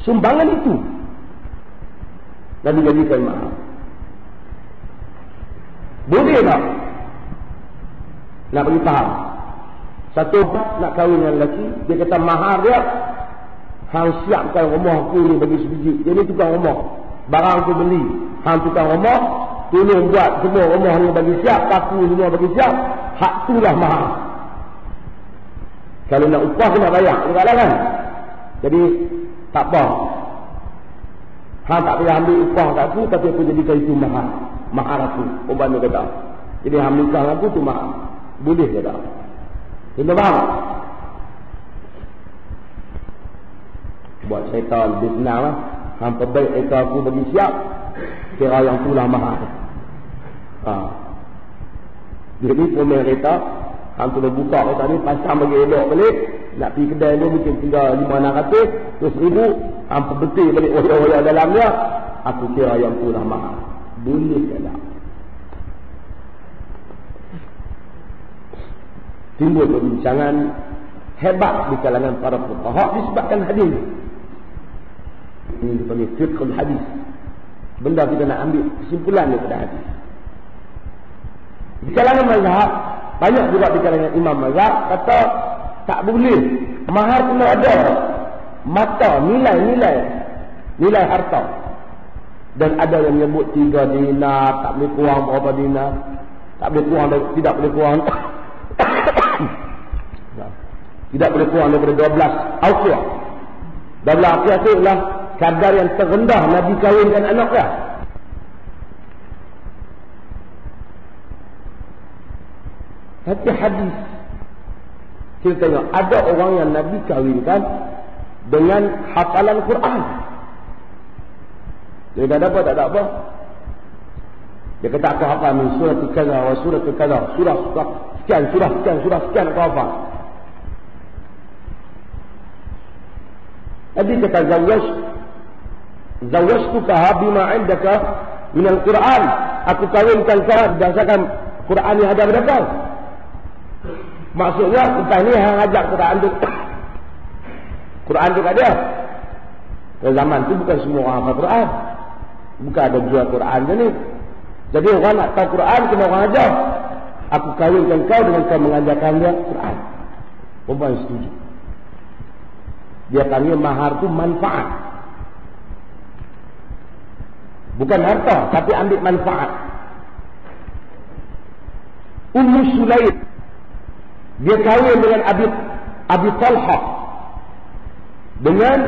Sumbangan itu Nabi jadikan mahar. Boleh tak nak bagi faham? Satu nak kahwin dengan lelaki, dia kata mahar dia, hang siapkan rumah aku ni bagi sebiji. Dia ni tukang rumah, barang aku beli, hang tukang rumah, tolong buat semua rumah ni bagi siap, paku semua bagi siap. Hak itulah mahar. Kalau nak upah kena bayar juga lah kan. Jadi tak apa, hang tak payah ambil upah kat aku, tapi aku jadikan itu mahar. Mahar aku, orang dia kata. Jadi hang nikah aku tu mahar. Boleh ke tak? Kita faham? Buat syaitan lebih senang lah. Hang perbaik ekor aku bagi siap, kira yang itulah mahar. Jadi pemain kereta, hang tu buka kereta ni, pasang bagi elok balik. Nak pergi kedai tu mungkin tinggal 500-600, terus 1000, hang perbetul balik wayar-wayar dalamnya. Aku kira yang itulah mahar. Boleh ke tak? Timbul perbincangan hebat di kalangan para fuqaha disebabkan hadis. Ini dipanggil fiqhul hadis. Benda kita nak ambil kesimpulan daripada hadis. Di kalangan mazhab, banyak juga di kalangan imam mazhab kata tak boleh. Mahar kena ada mata, nilai harta. Dan ada yang menyebut 3 dinar, tak boleh kurang berapa dinar. Tak boleh kurang, tidak boleh kurang. Tidak boleh kurang daripada 12 auqiyah. 12 auqiyah itu adalah kadar yang terendah Nabi kahwinkan anak dia. Tapi hadis kita tengok ada orang yang Nabi kahwinkan dengan hafalan Quran. Dia tak ada apa, tak ada apa. Dia kata aku hafal min surah kaza wa surah kaza, surah sekian aku hafal. Nabi kata zawwajtuka bima 'indaka min al-Quran. Aku kahwinkan kau berdasarkan Quran ni ada berapa? Maksudnya lepas ni hang ajak Quran tu. Quran tu kat dia. Pada zaman tu bukan semua orang hafal Quran. Bukan ada jual Quran je ni. Jadi orang nak tahu Quran kena orang ajar. Aku kahwinkan kau dengan kau mengajarkan dia Quran. Perempuan setuju. Dia panggil mahar tu manfaat. Bukan harta, tapi ambil manfaat. Ummu Sulaim, dia kahwin dengan Abi Talha. Dengan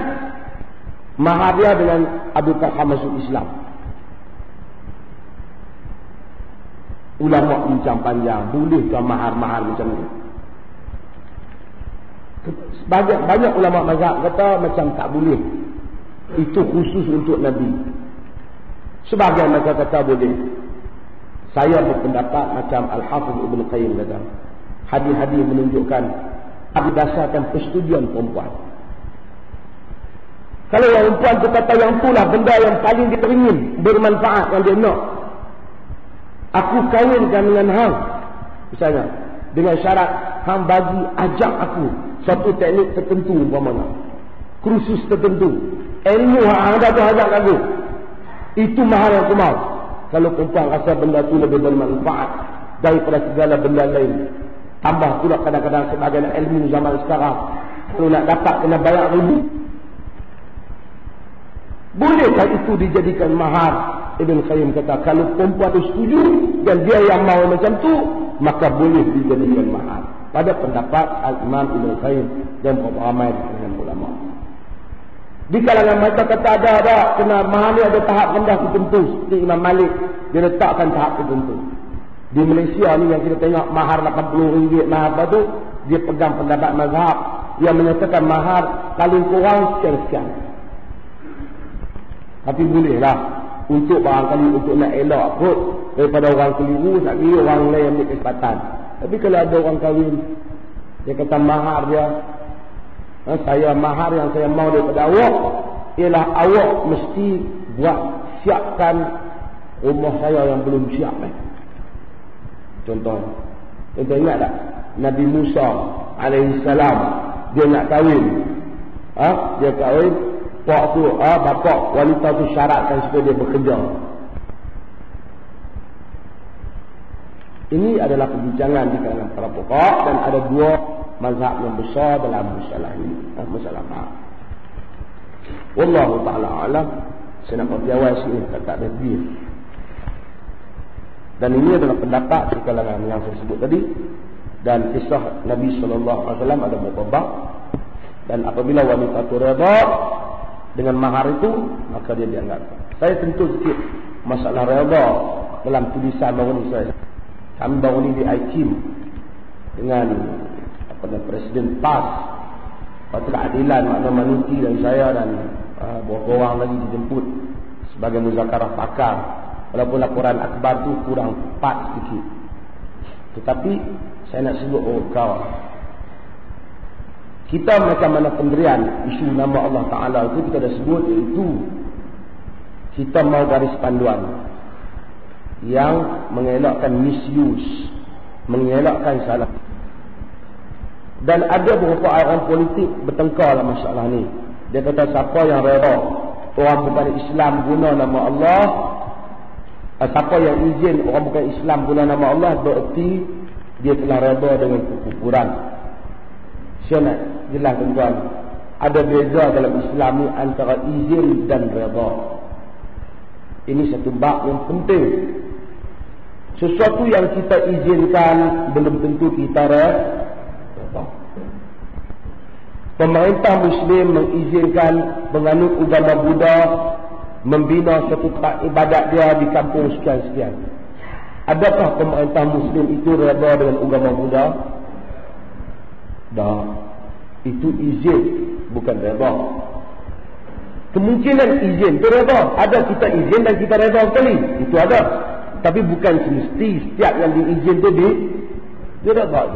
mahar dia dengan Abi Talha masuk Islam. Ulama bincang panjang, bolehkah mahar-mahar macam ni? Banyak ulama mazhab kata macam tak boleh. Itu khusus untuk Nabi. Sebahagian mereka kata boleh. Saya berpendapat macam Al-Hafiz Ibn Qayyim kata. Hadis-hadis menunjukkan berdasarkan persetujuan perempuan. Kalau yang perempuan tu kata yang itulah benda yang paling dia teringin, bermanfaat yang dia nak. Aku kahwinkan dengan hang. Misalnya, dengan syarat hang bagi ajak aku satu teknik tertentu umpamanya. Kursus tertentu. Ilmu hang ada tu ajak aku. Itu mahal yang aku mau. Kalau perempuan rasa benda tu lebih bermanfaat daripada segala benda lain. Tambah pula kadang-kadang sebagai ilmu zaman sekarang. Kalau nak dapat kena bayar ribu. Bolehkah itu dijadikan mahar? Ibn Qayyim kata, kalau perempuan itu setuju dan dia yang mahu macam tu, maka boleh dijadikan mahar. Pada pendapat Al-Imam Ibn Qayyim dan beberapa ramai dengan ulama. Di kalangan mereka kata ada kena mahar ni ada tahap rendah tertentu. Seperti Imam Malik, dia letakkan tahap tertentu. Di Malaysia ni yang kita tengok mahar RM80, mahar apa tu, dia pegang pendapat mazhab yang menyatakan mahar paling kurang sekian-sekian. Tapi bolehlah untuk barangkali untuk nak elak kot daripada orang keliru, nak kira orang lain ambil kesempatan. Tapi kalau ada orang kahwin, dia kata mahar dia, saya mahar yang saya mau daripada awak ialah awak mesti buat siapkan rumah saya yang belum siap. Contoh ingat tak Nabi Musa alaihissalam, dia nak kahwin, dia kahwin, pak tu, bapak wanita tu syaratkan supaya dia bekerja. Ini adalah perbincangan di kalangan para fuqaha dan ada dua mazhab yang besar dalam masalah ini, masalah mahar. Wallahu ta'ala alam. Saya nak berjawab sini tak ada lebih. Dan ini adalah pendapat di kalangan yang saya sebut tadi. Dan kisah Nabi SAW ada beberapa bab. Dan apabila wanita itu redha dengan mahar itu, maka dia dianggap. Saya tentu sikit masalah redha dalam tulisan baru ni saya. Kami baru ni di IKIM dengan Presiden PAS, Parti Keadilan, Makna Manuti dan saya dan beberapa orang lagi dijemput sebagai muzakarah pakar. Walaupun laporan akhbar tu kurang tepat sedikit. Tetapi saya nak sebut kawan. Kita macam mana pendirian isu nama Allah Ta'ala itu kita dah sebut, iaitu kita mau garis panduan yang mengelakkan misuse, mengelakkan salah. Dan ada beberapa orang politik bertengkar dalam masalah ni. Dia kata siapa yang reda orang bukan Islam guna nama Allah, siapa yang izin orang bukan Islam guna nama Allah, bererti dia telah reda dengan kekufuran. Saya nak jelas tuan-tuan, ada beza dalam Islam ni antara izin dan reda. Ini satu bab yang penting. Sesuatu yang kita izinkan belum tentu kita reda. Pemerintah Muslim mengizinkan penganut agama Buddha membina satu ibadat dia di kampung sekian-sekian. Adakah pemerintah Muslim itu reda dengan agama Buddha? Dah. Itu izin, bukan reda. Kemungkinan izin itu reda. Ada kita izin dan kita reda sekali. Itu ada. Tapi bukan semesti setiap yang diizin itu dia reda.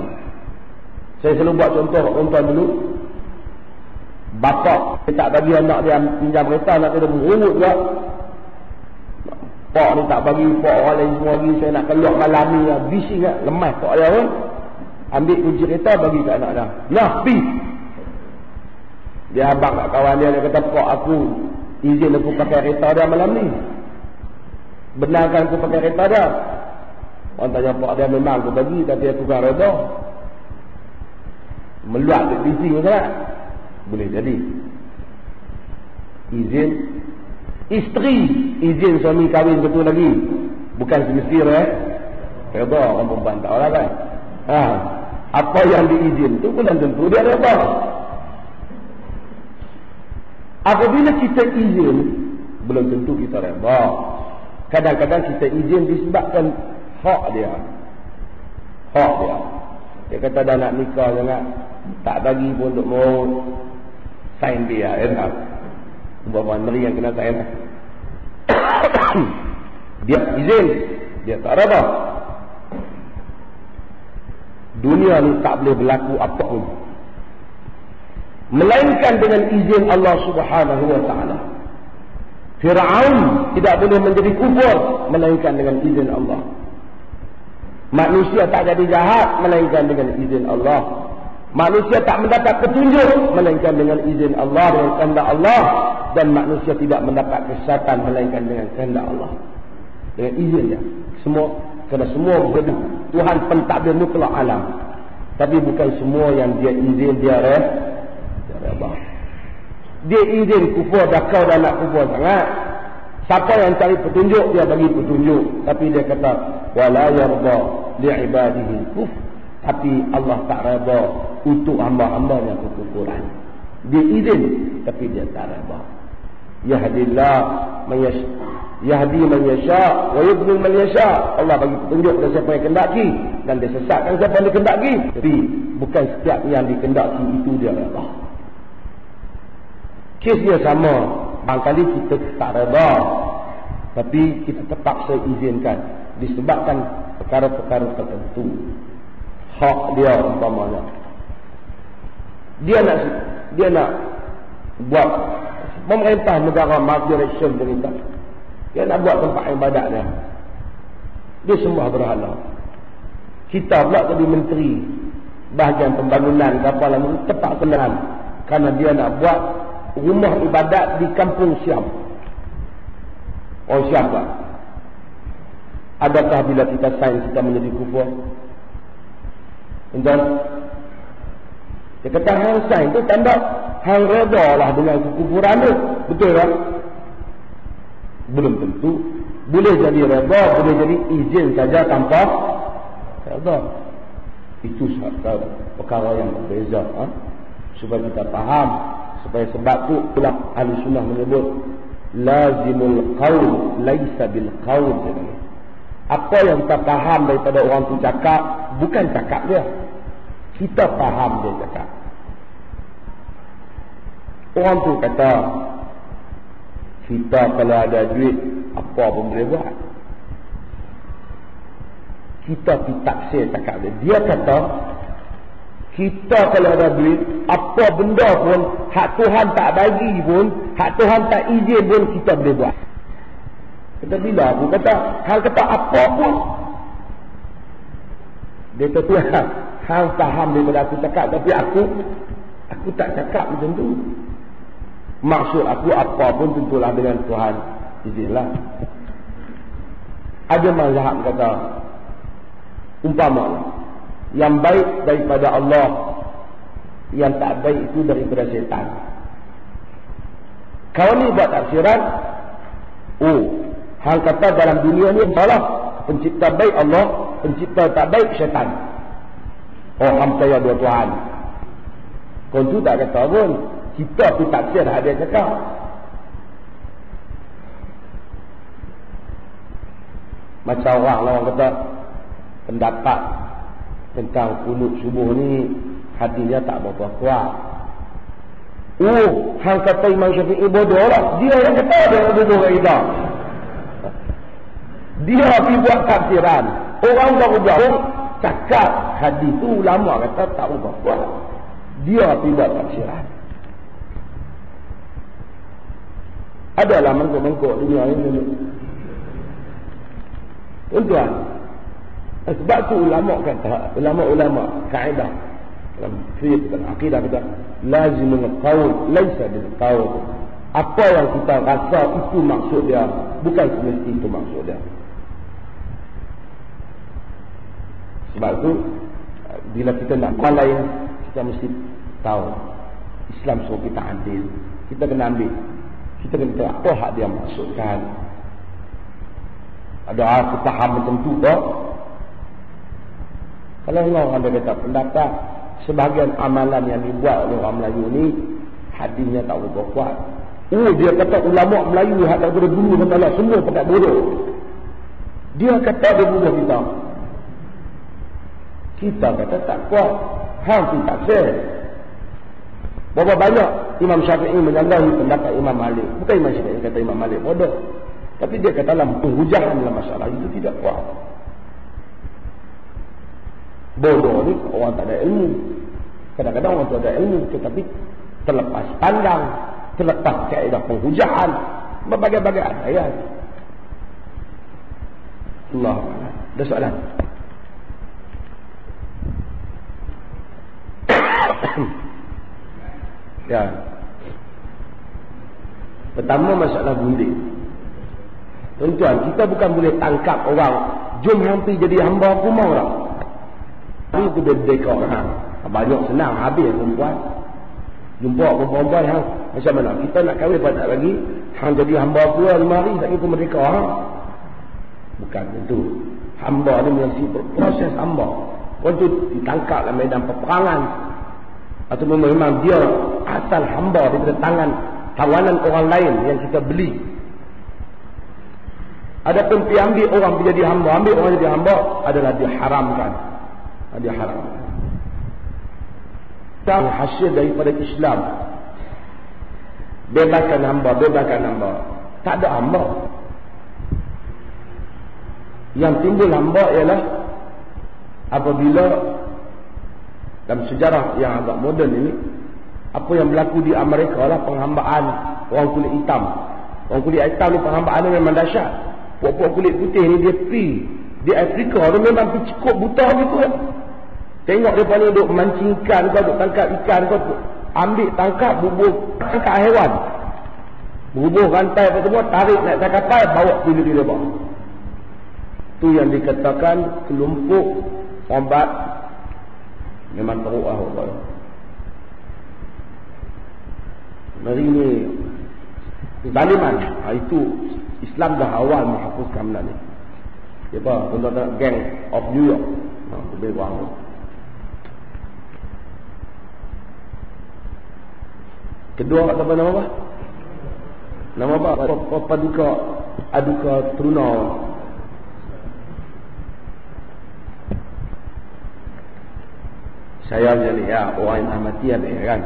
Saya selalu buat contoh dulu. Bapa dia tak bagi anak dia pinjam kereta, anak dia berurut juga. Pak ni tak bagi, pak orang lain semua lagi, saya nak keluar malam ni, bising lah, lemah pak dia pun. Ambil kunci kereta, bagi kat anak dah. Nah, pergi. Dia abang kat kawan dia, dia kata, pak aku izin aku pakai kereta dia malam ni. Benarkan aku pakai kereta dia. Orang tanya pak dia, memang aku bagi, tapi aku kan reda. Meluat dia bising kan? Boleh jadi. Izin isteri, izin suami kahwin betul lagi. Bukan semestinya reda orang perempuan tak orang kan. Apa yang diizin tu belum tentu dia reda. Apabila kita izin, belum tentu kita reda. Kadang-kadang kita izin disebabkan hak dia. Hak dia. Dia kata dah nak nikah sangat, tak bagi pun untuk mau sign dia. Bapak menteri yang kena sign. Dia izin, dia tak reda. Dunia ni tak boleh berlaku apa pun melainkan dengan izin Allah Subhanahu wa taala. Firaun tidak boleh menjadi kufur melainkan dengan izin Allah. Manusia tak jadi jahat melainkan dengan izin Allah. Manusia tak mendapat petunjuk melainkan dengan izin Allah, dengan kehendak Allah, dan manusia tidak mendapat kesesatan melainkan dengan kehendak Allah. Dengan izinnya. Semua, kerana semua berdoa. Tuhan pentadbir mutlak alam. Tapi bukan semua yang dia izin dia reda. Dia izin kufur, dah kau dah nak kufur sangat. Siapa yang cari petunjuk, dia bagi petunjuk. Tapi dia kata, wala yarda li'ibadihi kufr. Tapi Allah tak reda untuk hamba-hambanya kekufuran. Dia izin, tapi dia tak reda. Yahdillah yahdi man yasha wa yudlil man yasha. Allah bagi petunjuk kepada siapa yang kendaki, dan dia sesatkan siapa yang dikendaki. Tapi bukan setiap yang dikendaki itu dia reda. Kes dia sama. Barangkali kita tak reda, tapi kita terpaksa izinkan disebabkan perkara-perkara tertentu. Hak dia umpamanya. Dia nak buat pemerintah negara multiracial pemerintah. Dia nak buat tempat ibadat dia. Dia sembah berhala. Kita pula jadi menteri bahagian pembangunan kapal lalu tepat kenaan, kerana dia nak buat rumah ibadat di kampung Siam. Oh siapa? Adakah bila kita sign kita menjadi kufur? Dan dia kata hang sign tu tanda hang reda lah dengan kekufuran tu. Betul tak? Belum tentu. Boleh jadi reda, boleh jadi izin saja tanpa reda. Itu satu perkara yang berbeza. Supaya kita faham. Supaya sebab tu pula ahli sunnah menyebut lazimul qaul laisa bil qaul. Apa yang kita faham daripada orang tu cakap, bukan cakap dia. Kita faham dia cakap. Orang tu kata, kita kalau ada duit, apa pun boleh buat. Kita ditaksir cakap dia. Dia kata, kita kalau ada duit, apa benda pun, hak Tuhan tak bagi pun, hak Tuhan tak izin pun, kita boleh buat. Kata bila aku kata, hang kata apa pun. Dia kata, hang faham daripada aku cakap, tapi aku tak cakap macam tu. Maksud aku apa pun tentulah dengan Tuhan izinlah. Ada mazhab kata, umpama yang baik daripada Allah, yang tak baik itu daripada syaitan. Kau ni buat tafsiran, hang kata dalam dunia ni salah, pencipta baik Allah, pencipta tak baik syaitan. Oh, hang percaya dua Tuhan. Kau tu tak kata pun, kita tu tafsir dah ada cakap. Macam orang kata pendapat tentang kunut subuh ni hadisnya tak berapa kuat. Hang kata Imam Syafi'i bodoh lah. Dia yang kata dia bodoh kaidah. Dia pergi buat tafsiran. Orang baru jauh cakap hadis tu ulama kata tak berapa kuat. Dia pergi buat tafsiran. Adalah mengkok-mengkok dunia ini. Tuan-tuan, sebab tu ulama kaedah dalam fiqh dan akidah kata lazimul qaul laisa bil qaul. Apa yang kita rasa itu maksud dia, bukan semesti itu maksud dia. Sebab tu bila kita nak buat lain, kita mesti tahu Islam suruh kita adil. Kita kena ambil, kita kena tahu apa hak dia maksudkan. Ada aku faham macam tu tak? Kalau orang ada kata pendapat sebahagian amalan yang dibuat oleh orang Melayu ni hadisnya tak berapa kuat. Dia kata ulama Melayu hak tak boleh bunuh kepala semua pakai bodoh. Dia kata dia bunuh kita. Kita kata tak kuat. Hang tu tak fair. Berapa banyak Imam Syafi'i menyalahi pendapat Imam Malik. Bukan Imam Syafi'i kata Imam Malik bodoh. Tapi dia kata dalam penghujahan dalam masalah itu tidak kuat. Bodoh ni orang tak ada ilmu. Kadang-kadang orang tu ada ilmu tetapi terlepas pandang, terlepas kaedah penghujahan, berbagai-bagai ayat. Allah. Ada soalan? Ya. Pertama masalah gundik. Tuan-tuan, kita bukan boleh tangkap orang jom hampir jadi hamba aku mau tak? Ini tu berdeka orang. Banyak senang habis perempuan. Jumpa perempuan hang macam mana? Kita nak kahwin pada lagi hang jadi hamba aku 5 hari tak kita merdeka hang. Bukan itu. Hamba ni mesti proses hamba. Orang tu ditangkap dalam medan peperangan. Atau memang dia asal hamba daripada tangan tawanan orang lain yang kita beli. Adapun pergi ambil orang menjadi hamba, ambil orang jadi hamba adalah diharamkan. Dia haram. Dan hasil daripada Islam bebaskan hamba. Tak ada hamba. Yang timbul hamba ialah apabila dalam sejarah yang agak moden ini, apa yang berlaku di Amerika lah penghambaan orang kulit hitam. Orang kulit hitam ni penghambaan ni memang dahsyat. Puak-puak kulit putih ni dia pergi di Afrika tu memang pergi cukup buta gitu kan. Tengok dia ni duk mancing ikan kau, duk tangkap ikan kau, ambil tangkap bubuh tangkap haiwan. Bubuh rantai apa semua, tarik naik kapal, bawa pergi dia bawah. Tu yang dikatakan kelompok obat memang teruk lah orang. Hari ni zaliman. Itu Islam dah awal menghapuskan benda ni. Apa? Untuk Gang of New York. Lebih kurang. Kedua apa nama apa? Nama apa? Paduka Aduka Truna. Saya jadi ya orang yang mati ada kan.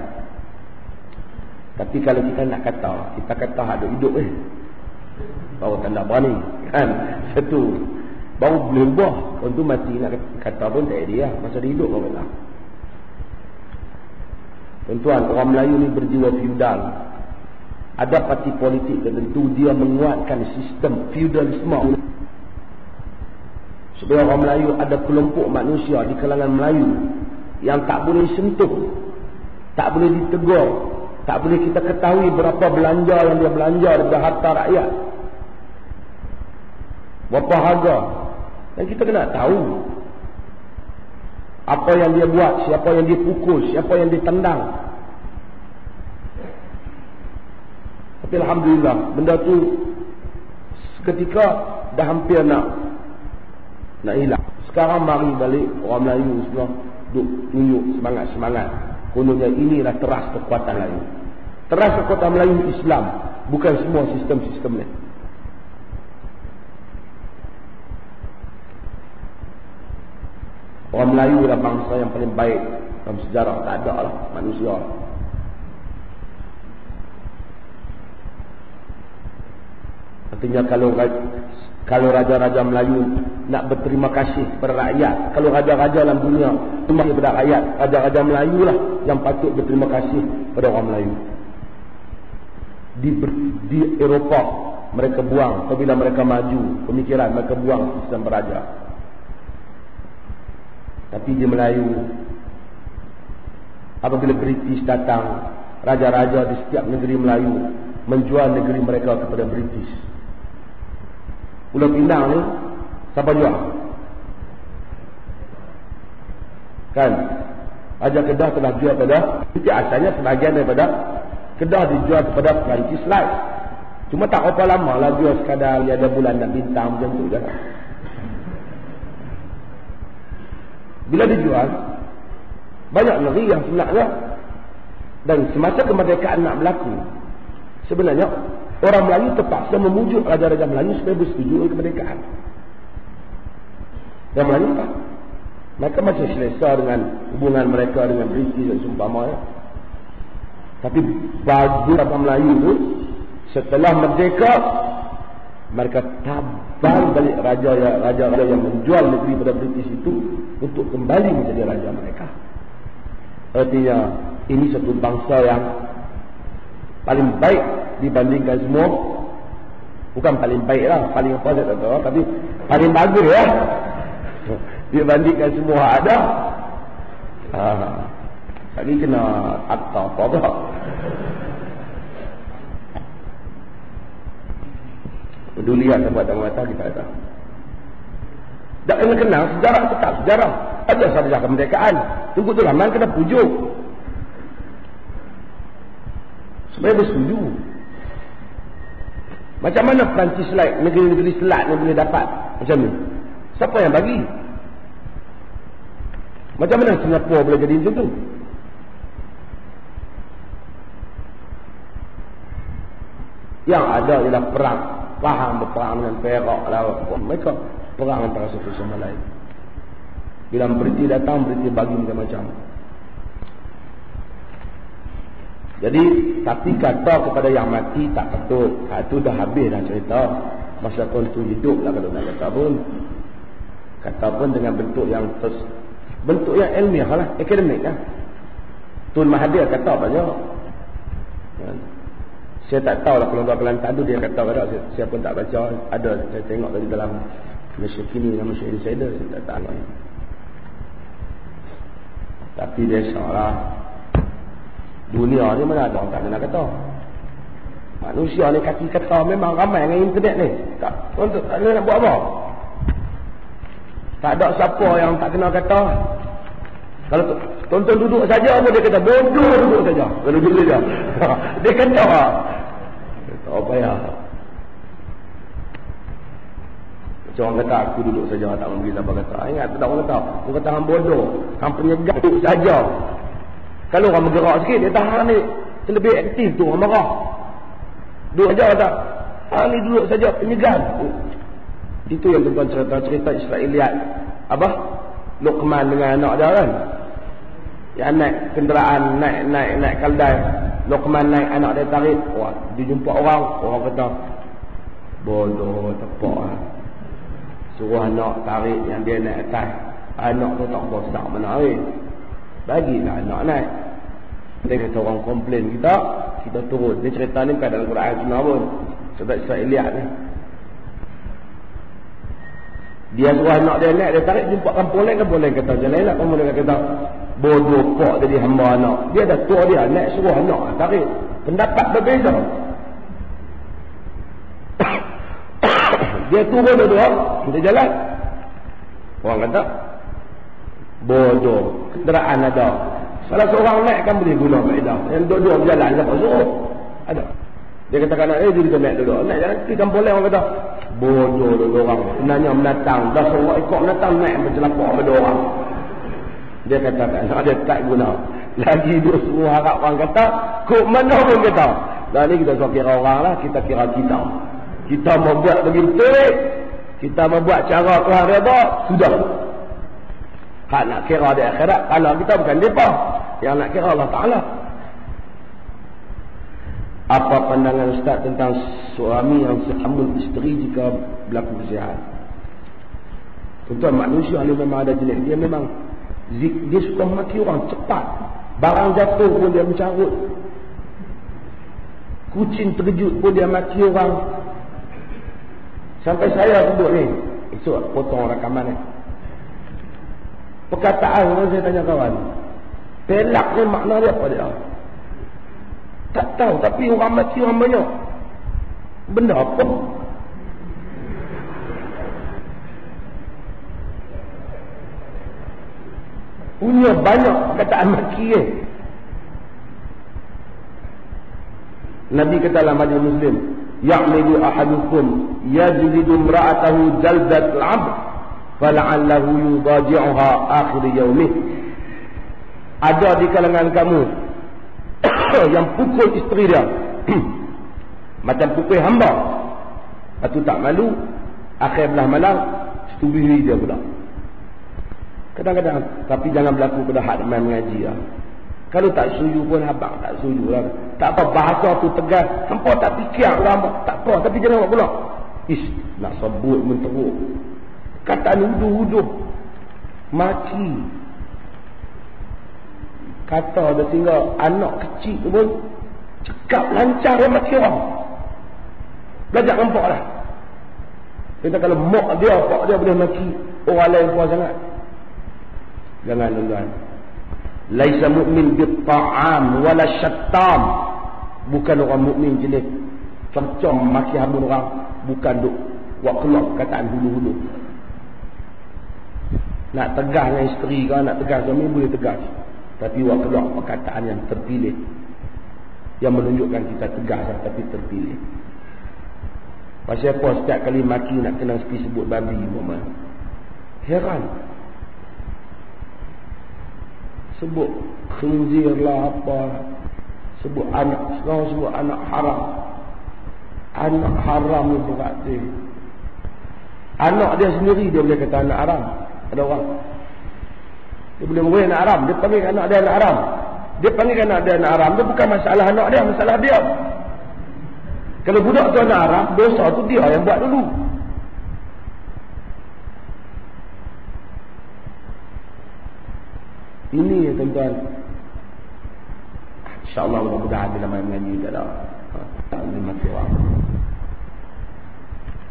Tapi kalau kita nak kata, kita kata ada hidup baru tanda berani kan. Satu baru boleh ubah. Orang tu mati nak kata pun tak dia masa dia hidup baru lah. Tuan-tuan, orang Melayu ni berjiwa feudal. Ada parti politik tertentu dia menguatkan sistem feudalisme. Supaya orang Melayu ada kelompok manusia di kalangan Melayu yang tak boleh sentuh, tak boleh ditegur, tak boleh kita ketahui berapa belanja yang dia belanja daripada harta rakyat, berapa harga. Dan kita kena tahu apa yang dia buat, siapa yang dia pukul, siapa yang dia tendang. Tapi alhamdulillah benda tu seketika dah hampir nak hilang. Sekarang mari balik orang Melayu semua duk tunjuk semangat-semangat. Kononnya inilah teras kekuatan Melayu. Teras kekuatan Melayu Islam, bukan semua sistem-sistem ni. Orang Melayu adalah bangsa yang paling baik dalam sejarah. Tak ada lah manusia. Artinya kalau raja-raja Melayu nak berterima kasih kepada rakyat, kalau raja-raja dalam dunia terima kasih kepada rakyat, raja-raja Melayu lah yang patut berterima kasih kepada orang Melayu. Di Eropah mereka buang. Apabila mereka maju pemikiran, mereka buang sistem beraja. Tapi di Melayu, apabila British datang, raja-raja di setiap negeri Melayu menjual negeri mereka kepada British. Pulau Pinang ni siapa jual? Kan? Raja Kedah telah jual pada, itu asalnya sebahagian daripada Kedah dijual kepada Perancis lain. Cuma tak berapa lama lah jual sekadar ada bulan dan bintang macam tu je. Bila dijual, banyak negeri yang sebenarnya, dan semasa kemerdekaan nak berlaku, sebenarnya orang Melayu terpaksa memujuk raja-raja Melayu supaya bersetuju dengan kemerdekaan. Yang Melayu tak. Mereka masih selesa dengan hubungan mereka dengan British dan seumpamanya. Tapi bagi orang Melayu itu, setelah merdeka, mereka tabal balik raja-raja yang menjual negeri pada British itu untuk kembali menjadi raja mereka. Artinya ini satu bangsa yang paling baik dibandingkan semua. Bukan paling baik lah, paling apa saya tak tahu, tapi paling bagus ya dibandingkan semua ada. Tadi kena akta apa-apa. Peduli lah buat mata kita ada. Tak kena kenal sejarah, tetap sejarah. Ada sejarah kemerdekaan. Tunggu tu lama kena pujuk supaya bersetuju. Macam mana Perancis lain, negeri-negeri selat ni boleh dapat macam ni? Siapa yang bagi? Macam mana Singapura boleh jadi macam tu? Yang ada ialah perang. Faham berperang dengan Perak lah. Mereka perang antara satu sama lain. Bila British datang, British bagi macam-macam. Jadi, tapi kata kepada yang mati tak patut. Itu dah habis dah cerita. Masa tu hidup lah kalau nak kata pun. Kata pun dengan bentuk yang ilmiah lah, akademik lah. Tun Mahathir kata banyak. Saya tak tahu lah Keluarga Kelantan tu dia kata pada saya pun tak baca. Ada saya tengok tadi dalam Malaysia Kini dan Malaysia Insider, saya tak tahu. Tapi biasalah, dunia ni mana ada orang tak kena kata. Manusia ni kaki kata memang ramai dengan internet ni. Tak ada nak buat apa. Tak ada siapa yang tak kena kata. Kalau tonton duduk saja pun dia kata bodoh duduk saja. Kalau duduk saja. Dia kata tak payah. Macam orang kata aku duduk saja tak memberi apa kata. Ingat tak orang kata. Orang kata hang bodoh. Hang penyegak duduk saja. Kalau orang bergerak sikit dia tahan ni. Lebih aktif tu orang marah. Duduk saja tak. Hang ni duduk saja penyegak. Itu yang tuan cerita Israeliat. Apa? Luqman dengan anak dia kan. Yang naik kenderaan, naik kaldai. Luqman naik, anak dia tarik. Wah, dia jumpa orang kata bodoh tepak lah. Suruh anak tarik yang dia naik atas. Anak tu tak bosak mana hari. Bagilah anak naik. Dia kata orang komplain kita turun. Dia cerita ni bukan dalam Quran Sunnah pun. Sebab Israeliat ni. Dia suruh anak dia naik, dia tarik, jumpa kampung lain kata jalan lah. Kamu dia kata bodoh kok jadi hamba anak. Dia dah tua dia naik, suruh anak tarik. Pendapat berbeza. Dia turun dua, kita jalan. Orang kata bodoh, kenderaan ada. Salah seorang naik kan boleh guna faedah. Yang dua-dua berjalan siapa suruh? Ada. Dia katakan nak dia naik dulu. Naik jalan pergi kampung lain, orang kata bodoh dulu orang. Sebenarnya menatang. Dah seorang ikut menatang naik bercelapak pada orang. Dia katakan ada tak guna. Lagi dua semua harap orang kata. Kok mana pun kata. Dan ni kita so kira orang lah. Kita kira kita. Kita membuat begitu. Kita membuat cara Tuhan reda. Sudah. Hak nak kira di akhirat. Kalau kita bukan mereka. Yang nak kira Allah Ta'ala. Apa pandangan Ustaz tentang suami yang sambung isteri jika berlaku kesiaan? Tuan manusia ni memang ada jenis. Dia memang dia suka maki orang cepat. Barang jatuh pun dia mencarut. Kucing terkejut pun dia maki orang. Sampai saya sebut ni. Esok potong rakaman ni. Perkataan yang saya tanya kawan. Pelak ni makna dia apa dia? Tak tahu. Tapi orang mati orang banyak. Benda apa? Punya banyak perkataan maki ni. Nabi kata dalam hadis Muslim, ya'midu ahadukum yajlidu imra'atahu jaldat al-'abd fala'allahu yudaji'uha akhir yaumih. Ada di kalangan kamu yang pukul isteri dia macam pukul hamba. Lepas tu tak malu, akhir belah malam setubih dia pula. Kadang-kadang, tapi jangan berlaku pada hak main mengaji lah. Kalau tak setuju pun abang tak setuju lah. Tak apa, bahasa tu tegas. Hampa tak fikir lama. Tak apa, tapi jangan buat pula. Nak sebut menteruk. Kata nuduh-nuduh. Maki. Kata dia tinggal anak kecil tu pun cekap lancar dia maki orang. Belajar nampak lah. Kita kalau mak dia, pak dia boleh maki orang lain kuat sangat. Jangan tuan-tuan. Laisa mu'min bitta'am wala syattam. Bukan orang mukmin jenis cercong maki hambur orang, bukan duk buat keluar perkataan hulu-hulu. Nak tegas dengan isteri kau, nak tegas suami boleh tegas, tapi buat keluar perkataan yang terpilih, yang menunjukkan kita tegas tapi terpilih. Pasal apa setiap kali maki nak kena sebut babi mama? Heran. Sebut khinzir lah apa, sebut anak, sekarang sebut anak haram. Anak haram ni berat dia. Anak dia sendiri dia boleh kata anak haram. Ada orang dia boleh mengatakan anak haram, dia panggil anak dia anak haram. Dia panggil anak dia anak haram, dia bukan masalah anak dia, masalah dia. Kalau budak tu anak haram, dosa tu dia yang buat dulu. Ini ya tuan-tuan. InsyaAllah mudah-mudahan bila main mengaji tak ada. Tak boleh mati orang.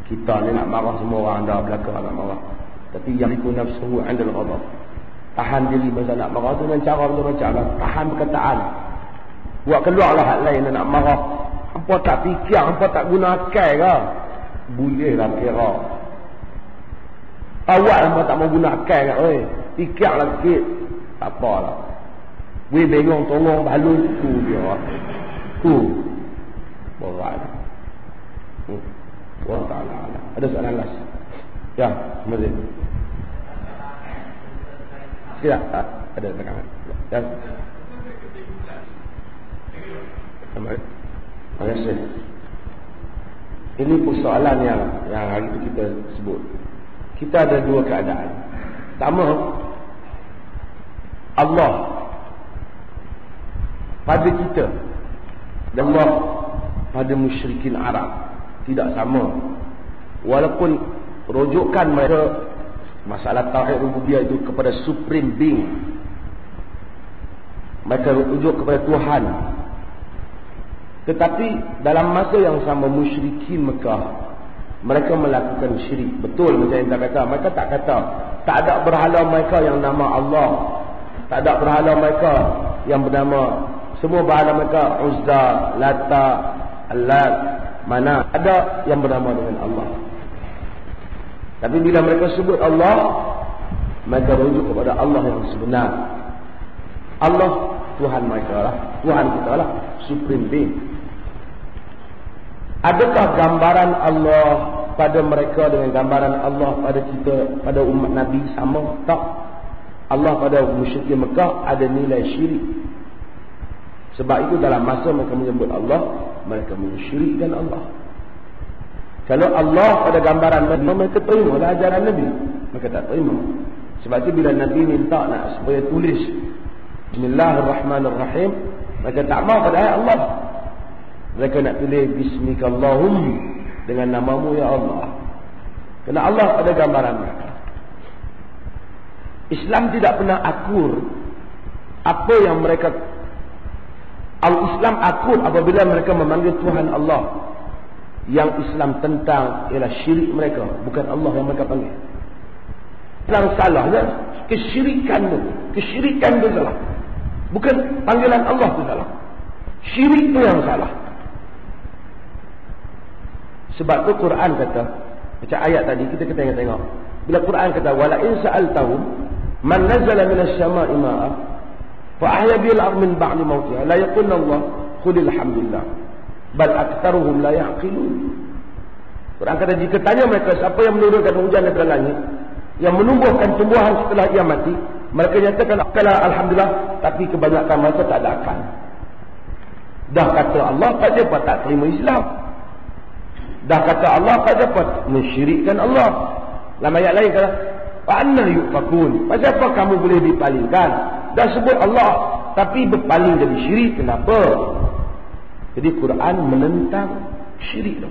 Kita ni nak marah semua orang dah belakang nak marah. Tapi yang ikut nafsuhu andal ghadab. Tahan diri masa nak marah tu dengan cara macam-macam lah. Tahan perkataan. Buat keluarlah hal lain nak marah. Hampa tak fikir, hampa tak guna akal ke? Bolehlah kira. Awal hampa tak mau guna akal ke? Oi, fikirlah sikit. Tak apalah. Weh bengong tolong balun tu dia. Tu. Berat. Allah Ta'ala. Ada soalan last? Ya, mazid. Tidak, ada tekanan. Ya. Terima kasih. Ini persoalan yang hari itu kita sebut. Kita ada dua keadaan. Pertama, Allah pada kita dan Allah pada musyrikin Arab tidak sama. Walaupun rujukan mereka masalah tauhid rububiyah itu kepada supreme being, mereka rujuk kepada Tuhan, tetapi dalam masa yang sama musyrikin Mekah mereka melakukan syirik. Betul macam yang kita kata, mereka tak kata tak ada berhala mereka yang nama Allah, tak ada berhala mereka yang bernama, semua berhala mereka Uzza, Lata, Allat, mana ada yang bernama dengan Allah. Tapi bila mereka sebut Allah, mereka rujuk kepada Allah yang sebenar. Allah Tuhan mereka lah, Tuhan kita lah, supreme being. Adakah gambaran Allah pada mereka dengan gambaran Allah pada kita, pada umat Nabi sama? Tak. Allah pada musyrikin Mekah ada nilai syirik. Sebab itu dalam masa mereka menyebut Allah, mereka mensyirikkan Allah. Kalau Allah pada gambaran mereka terima lah ajaran Nabi, mereka tak terima. Sebab itu bila Nabi minta nak supaya tulis Bismillahirrahmanirrahim, mereka tak mau pada ayat Allah. Mereka nak tulis Bismikallahum, dengan namamu ya Allah. Kerana Allah pada gambaran mereka. Islam tidak pernah akur apa yang mereka. Al-Islam akur apabila mereka memanggil Tuhan Allah. yang Islam tentang ialah syirik mereka, bukan Allah yang mereka panggil. Yang salahnya kesyirikan tu salah, bukan panggilan Allah tu salah, syirik tu yang salah. Sebab tu Quran kata, macam ayat tadi kita tengok, bila Quran kata wala in sa'altahum man nazala minas sama'i ma'a fa ahya bil ardh min ba'di mautiha la yaqulna Allah qul alhamdulillah bal aktsaruhum la yaqilun. Quran kata jika tanya mereka siapa yang menurunkan hujan daripada langit, yang menumbuhkan tumbuhan setelah ia mati, mereka nyatakan alhamdulillah, tapi kebanyakan mereka tak ada akal. Dah kata Allah, tak dapat tak terima Islam. Dah kata Allah, tak dapat mensyirikkan Allah. Dalam ayat lain kata wa anna yufakun, pasal apa kamu boleh dipalingkan? Dah sebut Allah tapi berpaling jadi syirik, kenapa? Jadi Quran menentang syirik tu.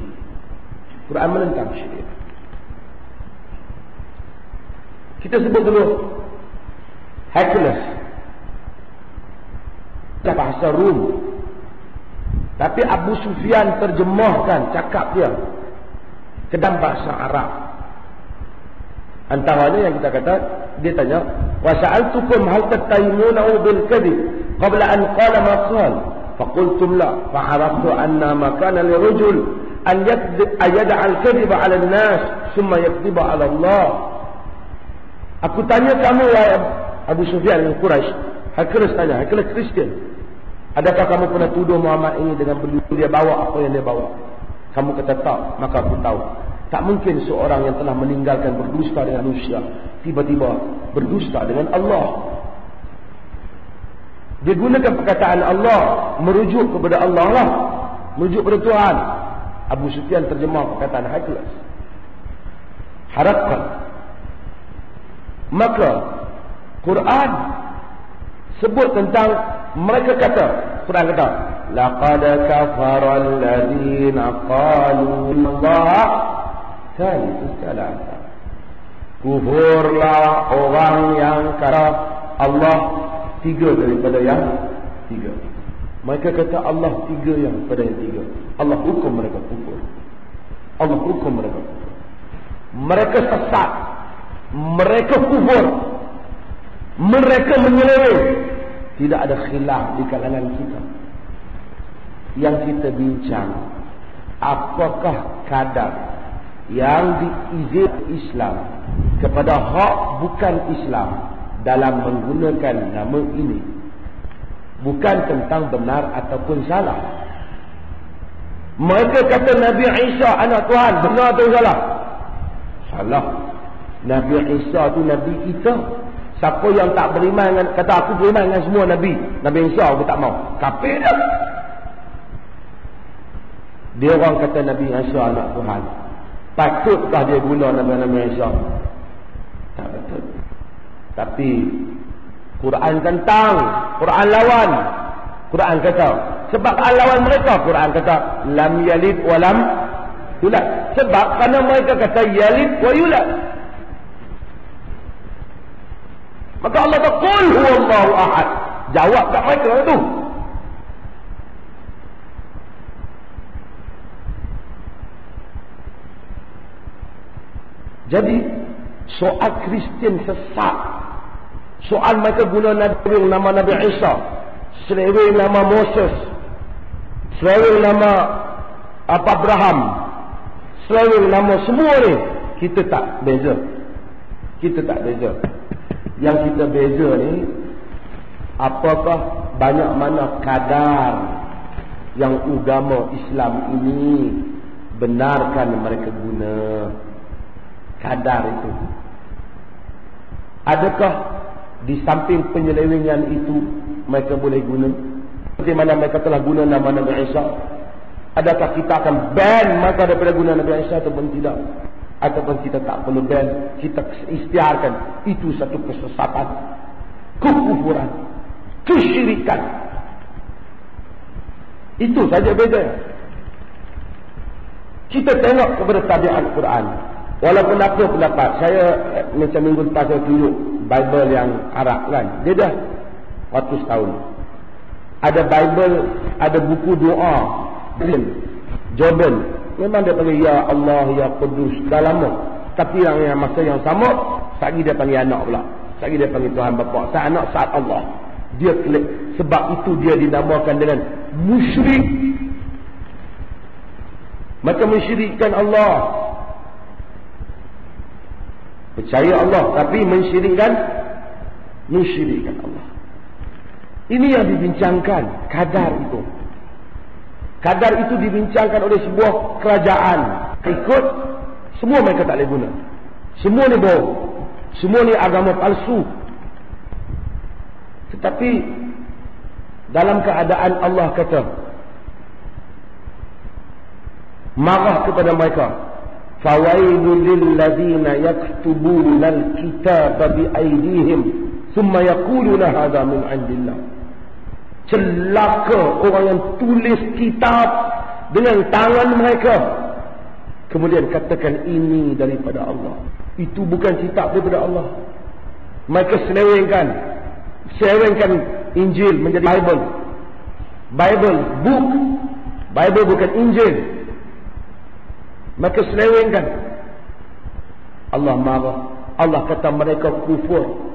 Quran menentang syirik. Kita sebut dulu Hercules, dalam bahasa Rum, tapi Abu Sufyan terjemahkan cakap dia ke dalam bahasa Arab. Antaranya yang kita kata, dia tanya wa sa'altukum hal tattahimunahu bil kadhib qabla an qala ma qala faqultum la fa'araftu anna ma kana lirajul an yad'a al-kadhiba 'ala an-nas thumma yakdhiba 'ala Allah. Aku tanya kamu wahai Abu Sufyan bin Quraisy, Hercules tanya, Hercules Kristian, adakah kamu pernah tuduh Muhammad ini dengan dia bawa apa yang dia bawa? Kamu kata tak, maka aku tahu. Tak mungkin seorang yang telah meninggalkan berdusta dengan manusia tiba-tiba berdusta dengan Allah. Dia gunakan perkataan Allah, merujuk kepada Allah lah, merujuk kepada Tuhan. Abu Sufyan terjemah perkataan Hercules. Harapkan. Maka Quran sebut tentang mereka kata, Quran kata laqad kafara alladhina qalu Allah thalithu thalatha. Kufurlah orang yang kata Allah tiga daripada yang tiga. Mereka kata Allah tiga yang daripada yang tiga. Allah hukum mereka kufur. Allah hukum mereka kufur. Mereka sesat, mereka kufur, mereka menyeleweng. Tidak ada khilaf di kalangan kita. Yang kita bincang, apakah kadar yang diizinkan Islam kepada hak bukan Islam dalam menggunakan nama ini, bukan tentang benar ataupun salah. Mereka kata Nabi Isa anak Tuhan, benar atau salah? Salah. Nabi Isa tu Nabi kita. Siapa yang tak beriman dengan, kata aku beriman dengan semua Nabi, Nabi Isa aku tak mau, kafir dah. Dia orang kata Nabi Isa anak Tuhan, patutkah dia guna Nabi Isa? Tak betul. Tapi Quran tentang, Quran lawan. Quran kata, sebab lawan mereka, Quran kata lam yalid wa lam yulad. Sebab kerana mereka kata yalid wa yulad, maka Allah kata qul huwallahu ahad. Jawab kat mereka tu. Jadi soal Kristian sesat, soal mereka guna nama Nabi Isa, seleweng nama Moses, seleweng nama Abraham, seleweng nama semua ni, kita tak beza. Kita tak beza. Yang kita beza ni, apakah banyak mana kadar yang agama Islam ini benarkan mereka guna. Kadar itu. Adakah di samping penyelewengan itu mereka boleh guna? Seperti mana mereka telah guna nama Nabi Isa, adakah kita akan ban mereka daripada guna Nabi Isa ataupun tidak? Ataupun kita tak perlu ban, kita istiharkan itu satu kesesatan, kekufuran, kesyirikan. Itu saja beza. Kita tengok kepada tabiat Quran. Walaupun apa pendapat, saya macam minggu lepas saya tunjuk Bible yang Arab kan, dia dah ratus tahun. Ada Bible, ada buku doa Jordan Memang dia panggil Ya Allah, Ya Qudus. Dah lama. Tapi yang masa yang sama, sekali dia panggil anak pula. Sekali dia panggil Tuhan Bapa. Saat anak, saat Allah. Dia klik. Sebab itu dia dinamakan dengan musyrik. Macam mensyirikkan Allah. Percaya Allah, tapi mensyirikkan Allah. Ini yang dibincangkan. Kadar itu. Kadar itu dibincangkan oleh sebuah kerajaan. Ikut. Semua mereka tak boleh guna. Semua ni bohong. Semua ni agama palsu. Tetapi dalam keadaan Allah kata marah kepada mereka, fawailul lil ladzina yaktubuna al-kitaba bi aydihim thumma yaquluna hadha min 'indillah. Celaka orang yang tulis kitab dengan tangan mereka, kemudian katakan ini daripada Allah. Itu bukan kitab daripada Allah. Mereka selewengkan Injil menjadi Bible. Book. Bible bukan Injil. Mereka selewengkan. Allah marah. Allah kata mereka kufur.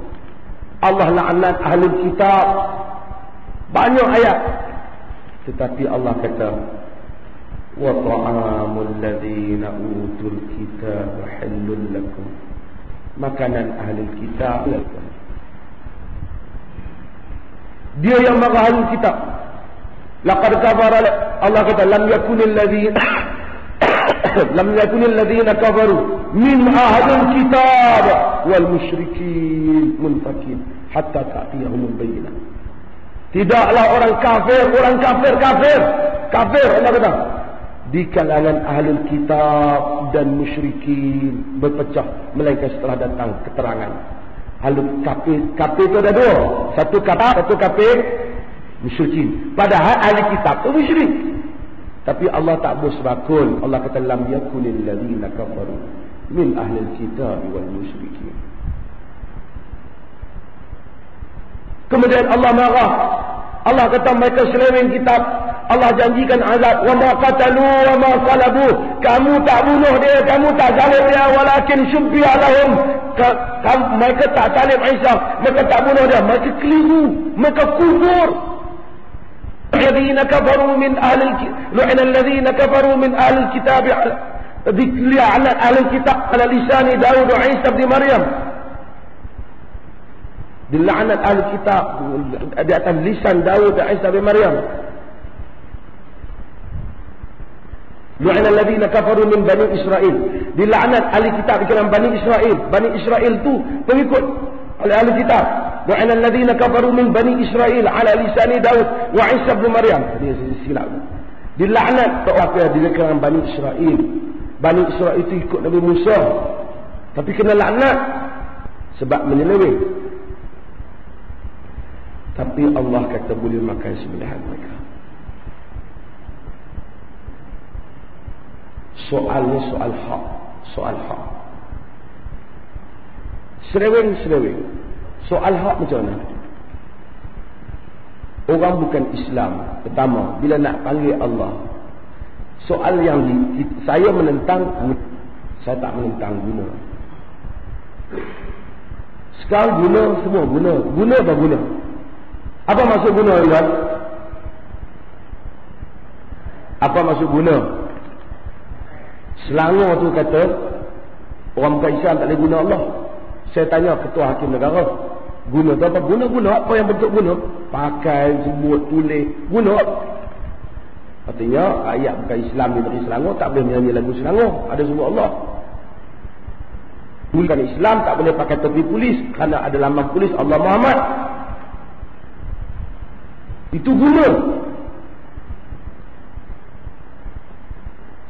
Allah laknat ahli kitab. Banyak ayat. Tetapi Allah kata wa ta'amul ladzina utul kitaba halal lakum. Makanan ahli kitab lakum. Dia yang marah ahli kitab. Laqad kafara, Allah kata lam yakunil ladzina kafaru min ahlil kitab wal musyrikin munfakin hatta ta'tiyahumul bayyinah. Tidaklah orang kafir Allah kata di kalangan ahlul kitab dan musyrikin berpecah melainkan setelah datang keterangan. Ahlul kafir itu ada dua, satu kafir musyrikin. Padahal ahli kitab itu musyrik. Tapi Allah tak bersebakul. Allah kata lam yakunil ladzina kafaru min ahlil kitab wal musyrikin. Kemudian Allah marah. Allah kata mereka seleweng kitab. Allah janjikan azab. Wa ma qatalu wa ma salabu. Kamu tak bunuh dia, kamu tak salib dia, walakin syubbiha lahum. Mereka tak salib Isa, mereka tak bunuh dia, mereka keliru, mereka kufur. الذين كفروا من أهل لعن الذين كفروا من أهل الكتاب لعنة أهل الكتاب على لسان داود وعيسى بن مريم. Dilaknat ahli kitab di atas lisan Daud dan Isa bin Maryam. Lu'ina alladhina kafaru min Bani Israel. Dilaknat ahli kitab di kalangan Bani Israel. Bani Israel tu pengikut oleh ahli kitab. Lu'ina alladhina kafaru min Bani Israel ala lisani Daud wa Isa bin Maryam. Dia silap. Dilaknat apa di kalangan Bani Israel. Bani Israel itu ikut Nabi Musa. Tapi kena laknat sebab menyeleweng. Tapi Allah kata boleh makan sembelihan mereka. Soalnya soal hak. Seleweng. Soal hak macam mana? Orang bukan Islam, pertama, bila nak panggil Allah, soal yang saya menentang, saya tak menentang guna. Sekarang guna, semua guna. Guna apa guna? Apa maksud guna, Tuan? Apa maksud guna? Selangor tu kata orang bukan Islam tak boleh guna Allah. Saya tanya ketua hakim negara, guna tu apa? Guna apa yang bentuk guna? Pakai, sebut, tulis, guna. Artinya rakyat bukan Islam di negeri Selangor tak boleh menyanyi lagu Selangor, ada sebut Allah. Bukan Islam tak boleh pakai topi polis kerana ada lambang polis Allah Muhammad. Itu guna.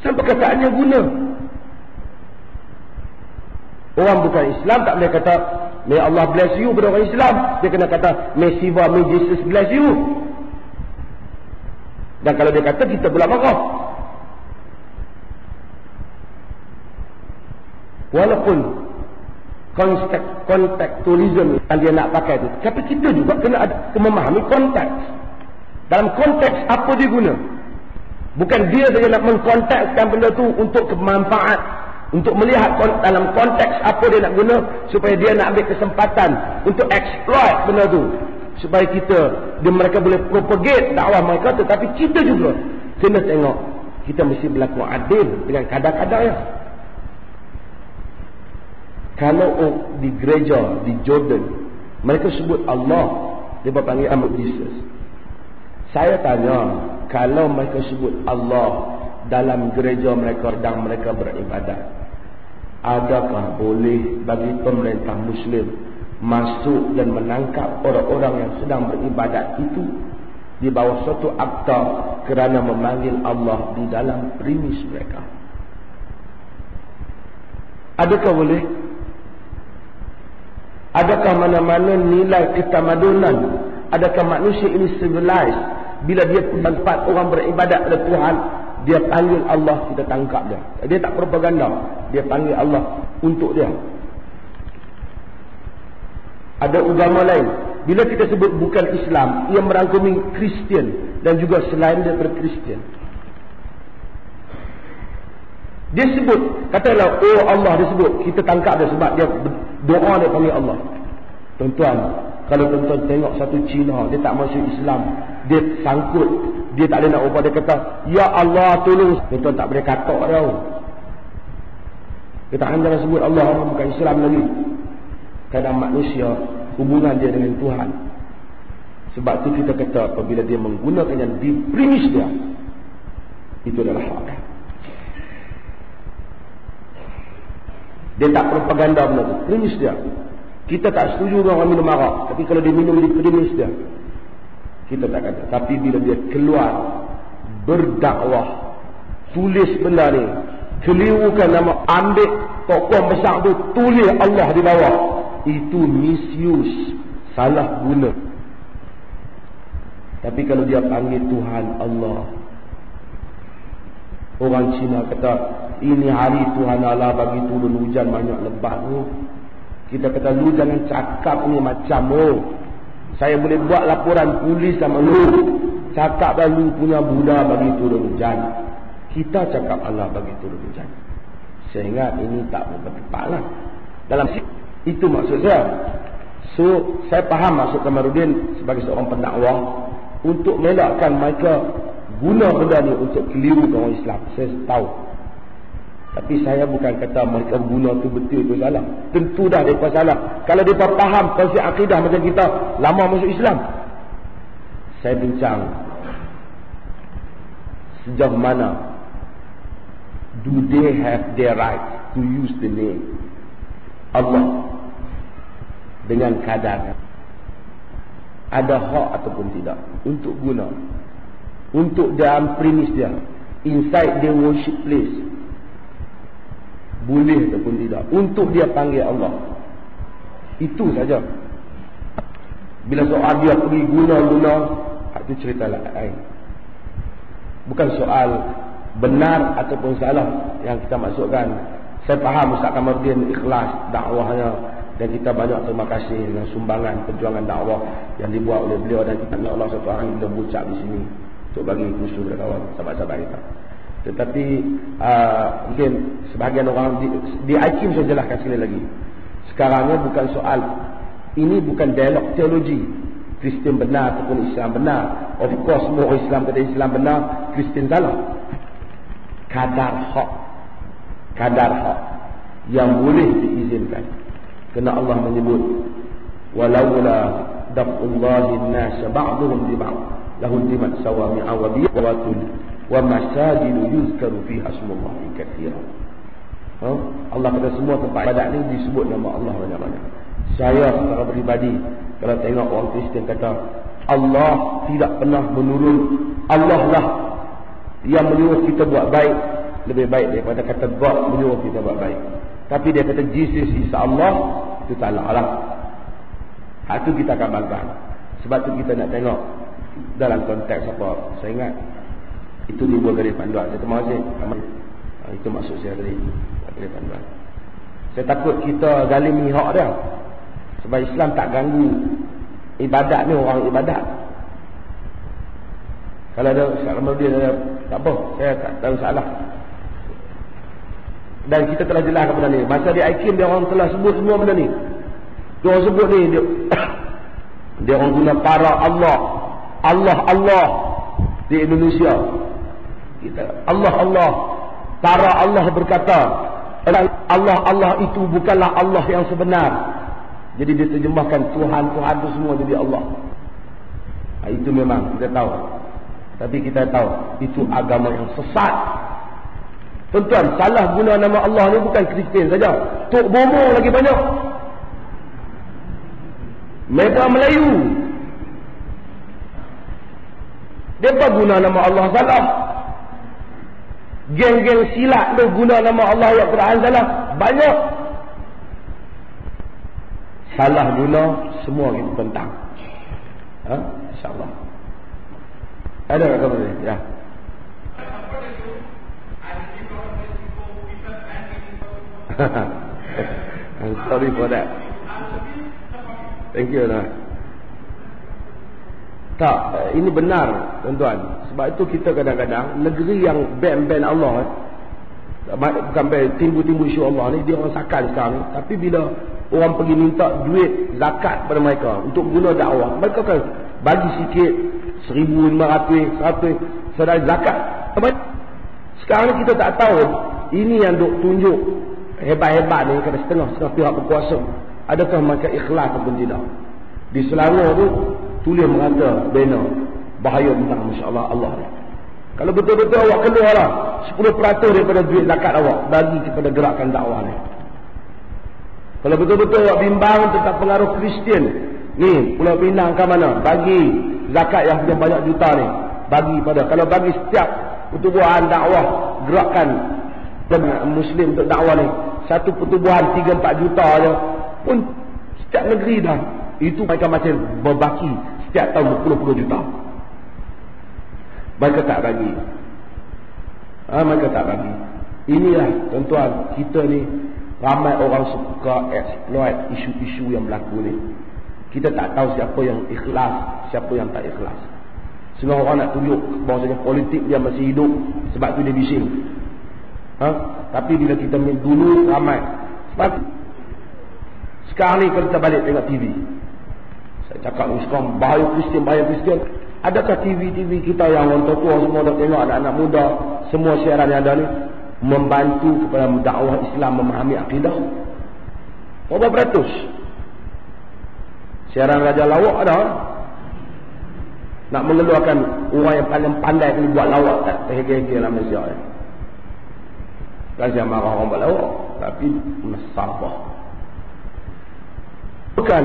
Sampai perkataannya guna. Orang bukan Islam tak boleh kata may Allah bless you pada orang Islam. Dia kena kata may Shiva, may Jesus bless you. Dan kalau dia kata, kita pula marah. Walaupun kontekstualisme yang dia nak pakai itu, tapi kita juga kena memahami konteks. Dalam konteks apa dia guna? Bukan dia saja nak mengkontekskan benda tu untuk kemanfaat, untuk melihat dalam konteks apa dia nak guna, supaya dia nak ambil kesempatan untuk exploit benda tu, supaya mereka boleh propagate dakwah mereka. Tetapi kita juga kena tengok, kita mesti berlaku adil dengan kadar-kadarnya. Kalau di gereja di Jordan mereka sebut Allah, dia panggil Ahmad Jesus. Saya tanya, kalau mereka sebut Allah dalam gereja mereka sedang mereka beribadat, adakah boleh bagi pemerintah Muslim masuk dan menangkap orang-orang yang sedang beribadat itu di bawah suatu akta kerana memanggil Allah di dalam premis mereka? Adakah boleh? Adakah mana-mana nilai ketamadunan? Adakah manusia ini civilized bila dia tempat orang beribadat kepada Tuhan, dia panggil Allah, kita tangkap dia. Dia tak propaganda, dia panggil Allah untuk dia. Ada agama lain, bila kita sebut bukan Islam, ia merangkumi Kristian dan juga selain daripada Kristian. Dia sebut, katalah oh Allah, dia sebut, kita tangkap dia sebab dia doa dia panggil Allah. Tuan-tuan, kalau tuan-tuan tengok satu Cina, dia tak masuk Islam, dia sangkut, dia tak boleh nak ubah, dia kata ya Allah tolong, tuan-tuan tak boleh katok dia. Dia tak hanya sebut Allah, bukan Islam lagi. Kadang manusia hubungan dia dengan Tuhan. Sebab tu kita kata apabila dia menggunakan yang di premis dia, itu adalah hak. Dia tak propaganda benda tu, premis dia. Kita tak setuju orang minum arak, tapi kalau dia minum di premis dia, kita tak kata. Tapi bila dia keluar berdakwah, tulis benda ni, kelirukan nama, ambil tokoh besar tu, tulis Allah di bawah, itu misuse, salah guna. Tapi kalau dia panggil Tuhan Allah, orang Cina kata ini hari Tuhan Allah bagi turun hujan banyak lebat tu. Kita kata lu jangan cakap ni macam saya boleh buat laporan polis sama lu. Cakap dah lu punya Buddha bagi turun hujan. Kita cakap Allah bagi turun hujan. Sehingga ini tak bertepat lah. Dalam itu maksud saya. So saya faham maksud Kamarudin sebagai seorang pendakwah untuk melakkan mereka guna benda ni untuk keliru orang Islam. Saya tahu. Tapi saya bukan kata mereka guna tu betul tu salah. Tentu dah mereka salah. Kalau mereka faham konsep akidah macam kita, lama masuk Islam. Saya bincang sejauh mana do they have their right to use the name Allah dengan kadar. Ada hak ataupun tidak untuk guna, untuk dalam premis dia, inside the worship place, boleh ataupun tidak, untuk dia panggil Allah. Itu saja. Bila soal dia pergi guna-guna, itu cerita lain. Bukan soal benar ataupun salah yang kita masukkan. Saya faham Ustaz Kamarudin ikhlas dakwahnya, dan kita banyak terima kasih dengan sumbangan perjuangan dakwah yang dibuat oleh beliau, dan kita nak Allah satu hari kita bucap di sini untuk bagi khusus kepada kawan sahabat-sahabat kita. Tetapi mungkin sebahagian orang di IKIM saya jelaskan sekali lagi. Sekarang ni bukan soal, ini bukan dialog teologi Kristian benar ataupun Islam benar. Of course semua orang Islam kata Islam benar, Kristian salah. Kadar hak yang boleh diizinkan. Kerana Allah menyebut walaula daf'ullahi an-nas ba'dhum bi ba'd lahuddimat sawami'a wa bi'awatun wa masajidu yuzkaru fiha ismullahi katsiran. Allah kata semua tempat ibadat ni disebut nama Allah banyak-banyak. Saya secara peribadi kalau tengok orang Kristian kata Allah tidak pernah menurun, Allah lah yang menyuruh kita buat baik, lebih baik daripada kata God menyuruh kita buat baik. Tapi dia kata Jesus is Allah, itu salah lah. Itu kita akan bangga. Sebab tu kita nak tengok dalam konteks apa. Saya ingat itu dibuat dari panduan. Saya terima kasih. Itu maksud saya tadi, dari panduan. Saya takut kita zalimi hak dia. Sebab Islam tak ganggu ibadat ni, orang ibadat. Kalau ada, kalau dia ada Tak apa, saya tak salah. Dan kita telah jelaskan benda ni. Masa di IKIM dia orang telah sebut semua benda ni. Dia orang sebut ni dia orang guna para Allah di Indonesia. Kita Allah para Allah berkata Allah itu bukanlah Allah yang sebenar. Jadi dia terjemahkan Tuhan tu semua jadi Allah. Itu memang kita tahu. Tapi kita tahu itu agama yang sesat. Tuan-tuan, salah guna nama Allah ni bukan Kristian saja. Tok Bomo lagi banyak. Mereka Melayu. Mereka guna nama Allah salah. Geng-geng silat tu guna nama Allah yang Quran salah. Banyak. Salah guna semua kita tentang. InsyaAllah. Ada tak kabar ni? Ya. I'm sorry for that. Thank you. Tak, ini benar tuan-tuan. Sebab itu kita kadang-kadang negeri yang ban Allah, bukan ban, timbul-timbul isu Allah ni, dia orang sakan sekarang ni. Tapi bila orang pergi minta duit zakat pada mereka untuk guna dakwah, mereka kan bagi sikit, 1,500, 100 sedar zakat. Sekarang ni kita tak tahu. Ini yang duk tunjuk hebat-hebat ni, kata setengah pihak berkuasa, adakah mereka ikhlas atau tidak. Di Selangor tu tulis mengata banner bahaya tentang masya-Allah Allah ni. Kalau betul-betul awak keluarlah 10% daripada duit zakat awak bagi kepada gerakan dakwah ni. Kalau betul-betul awak bimbang tentang pengaruh Kristian ni, Pulau Pinang ke mana, bagi zakat yang punya banyak juta ni, bagi pada, kalau bagi setiap pertubuhan dakwah gerakan Muslim untuk dakwah ni satu pertubuhan 3-4 juta je pun setiap negeri dah, itu mereka macam berbaki setiap tahun berpuluh-puluh juta. Mereka tak bagi. Mereka tak bagi. Inilah tuan-tuan, kita ni ramai orang suka exploit isu-isu yang berlaku ni. Kita tak tahu siapa yang ikhlas, siapa yang tak ikhlas. Semua orang nak tunjuk bahawasanya politik dia masih hidup, sebab tu dia bising. Tapi bila kita dulu ramai. Sebab sekarang ni kalau kita balik tengok TV, saya cakap sekarang bahaya Kristian. Adakah TV kita yang orang tua semua dah tengok, anak-anak muda, semua siaran yang ada ni membantu kepada dakwah Islam memahami akidah? Berapa peratus? Siaran Raja Lawak ada. Nak mengeluarkan orang yang paling pandai ni buat lawak, tak terhege-hege dalam Malaysia ni. Kan saya marah orang buat lawak, tapi nasabah. Bukan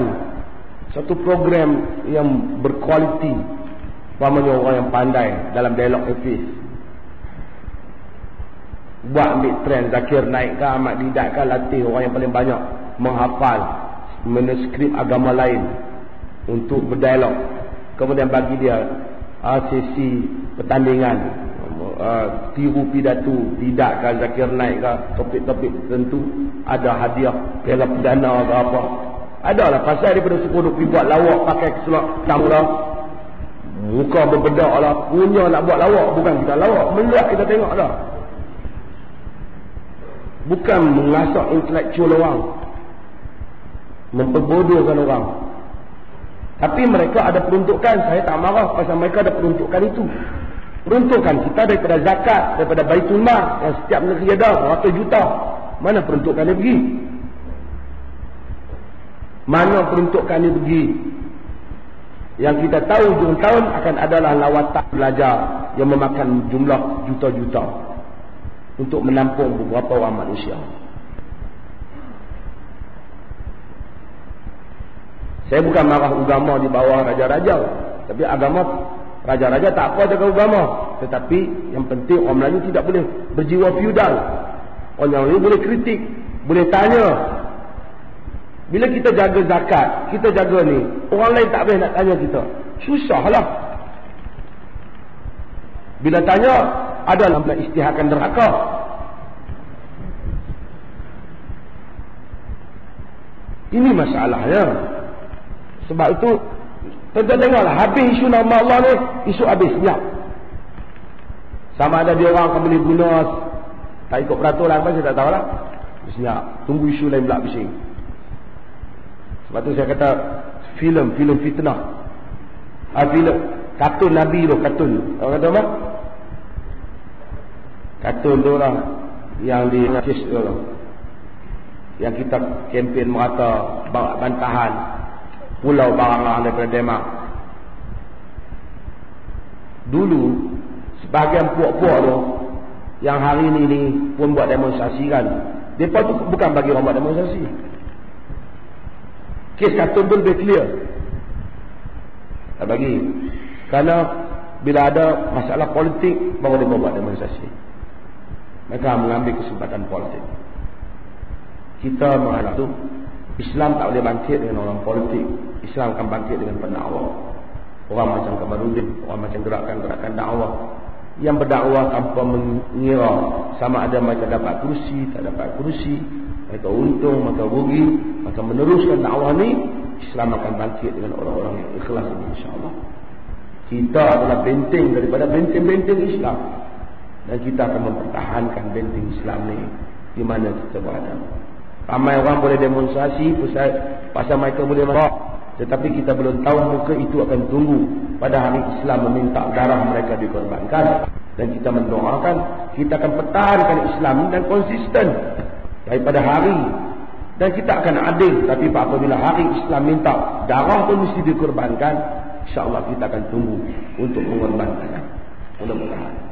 satu program yang berkualiti, umpamanya orang yang pandai dalam dialog hafiz. Buat ambil trend Zakir Naik ke, Ahmad Didat ke, latih orang yang paling banyak menghafal manuskrip agama lain untuk berdialog. Kemudian bagi dia sesi pertandingan, tiru pidato Didat ke, Zakir Naik ke, topik-topik tertentu, ada hadiah piala perdana ke apa. Adalah pasal daripada suku duk buat lawak pakai keselak hitam lah, muka berbedak lah, punya nak buat lawak. Bukan kita lawak, melihat kita tengok lah. Bukan mengasak intelektual orang, memperbodohkan orang. Tapi mereka ada peruntukan. Saya tak marah pasal mereka ada peruntukan itu. Peruntukan kita daripada zakat, daripada Baitul Mal yang setiap negeri ada ratus juta. Mana peruntukan dia pergi? Mana peruntukan dia pergi? Yang kita tahu hujung tahun akan adalah lawatan belajar yang memakan jumlah juta-juta untuk menampung beberapa orang manusia. Saya bukan marah agama di bawah raja-raja, tapi agama raja-raja tak apa jaga agama. Tetapi yang penting orang Melayu tidak boleh berjiwa feudal. Orang Melayu boleh kritik, boleh tanya. Bila kita jaga zakat, kita jaga ni, orang lain tak boleh nak tanya kita. Susahlah. Bila tanya, adalah nak istiharkan neraka. Ini masalahnya. Sebab itu, tuan-tuan tengoklah, habis isu nama Allah ni, isu habis, senyap. Sama ada dia orang akan boleh guna tak ikut peraturan apa saya tak tahulah. Mestinya tunggu isu lain pula bising. Sebab tu saya kata filem fitnah. Filem kartun Nabi tu, kartun. Orang kata apa? Kartun tu lah yang di Ngakis tu lah. Yang kita kempen merata bantahan pulau barang-barang daripada Denmark. Dulu sebahagian puak-puak tu yang hari ni pun buat demonstrasi kan. Mereka tu bukan bagi orang buat demonstrasi. Kes kartun tu lebih clear. Tak bagi. Kerana bila ada masalah politik baru mereka buat demonstrasi. Mereka mengambil kesempatan politik. Kita mengharap tu Islam tak boleh bangkit dengan orang politik. Islam akan bangkit dengan pendakwah. Orang macam Kamarudin, orang macam gerakan-gerakan dakwah yang berdakwah tanpa mengira sama ada mereka dapat kursi, tak dapat kursi, mereka untung, mereka rugi, maka meneruskan dakwah ni, Islam akan bangkit dengan orang-orang yang ikhlas ini, insya-Allah. Kita adalah benteng daripada benteng-benteng Islam, dan kita akan mempertahankan benteng Islam ni di mana kita berada. Ramai orang boleh demonstrasi pasal mereka boleh marah, tetapi kita belum tahu muka itu akan tunggu pada hari Islam meminta darah mereka dikorbankan. Dan kita mendoakan kita akan pertahankan Islam dan konsisten daripada hari, dan kita akan adil. Tapi apabila hari Islam minta darah pun mesti dikorbankan, insya-Allah kita akan tunggu untuk mengorbankannya. Mudah-mudahan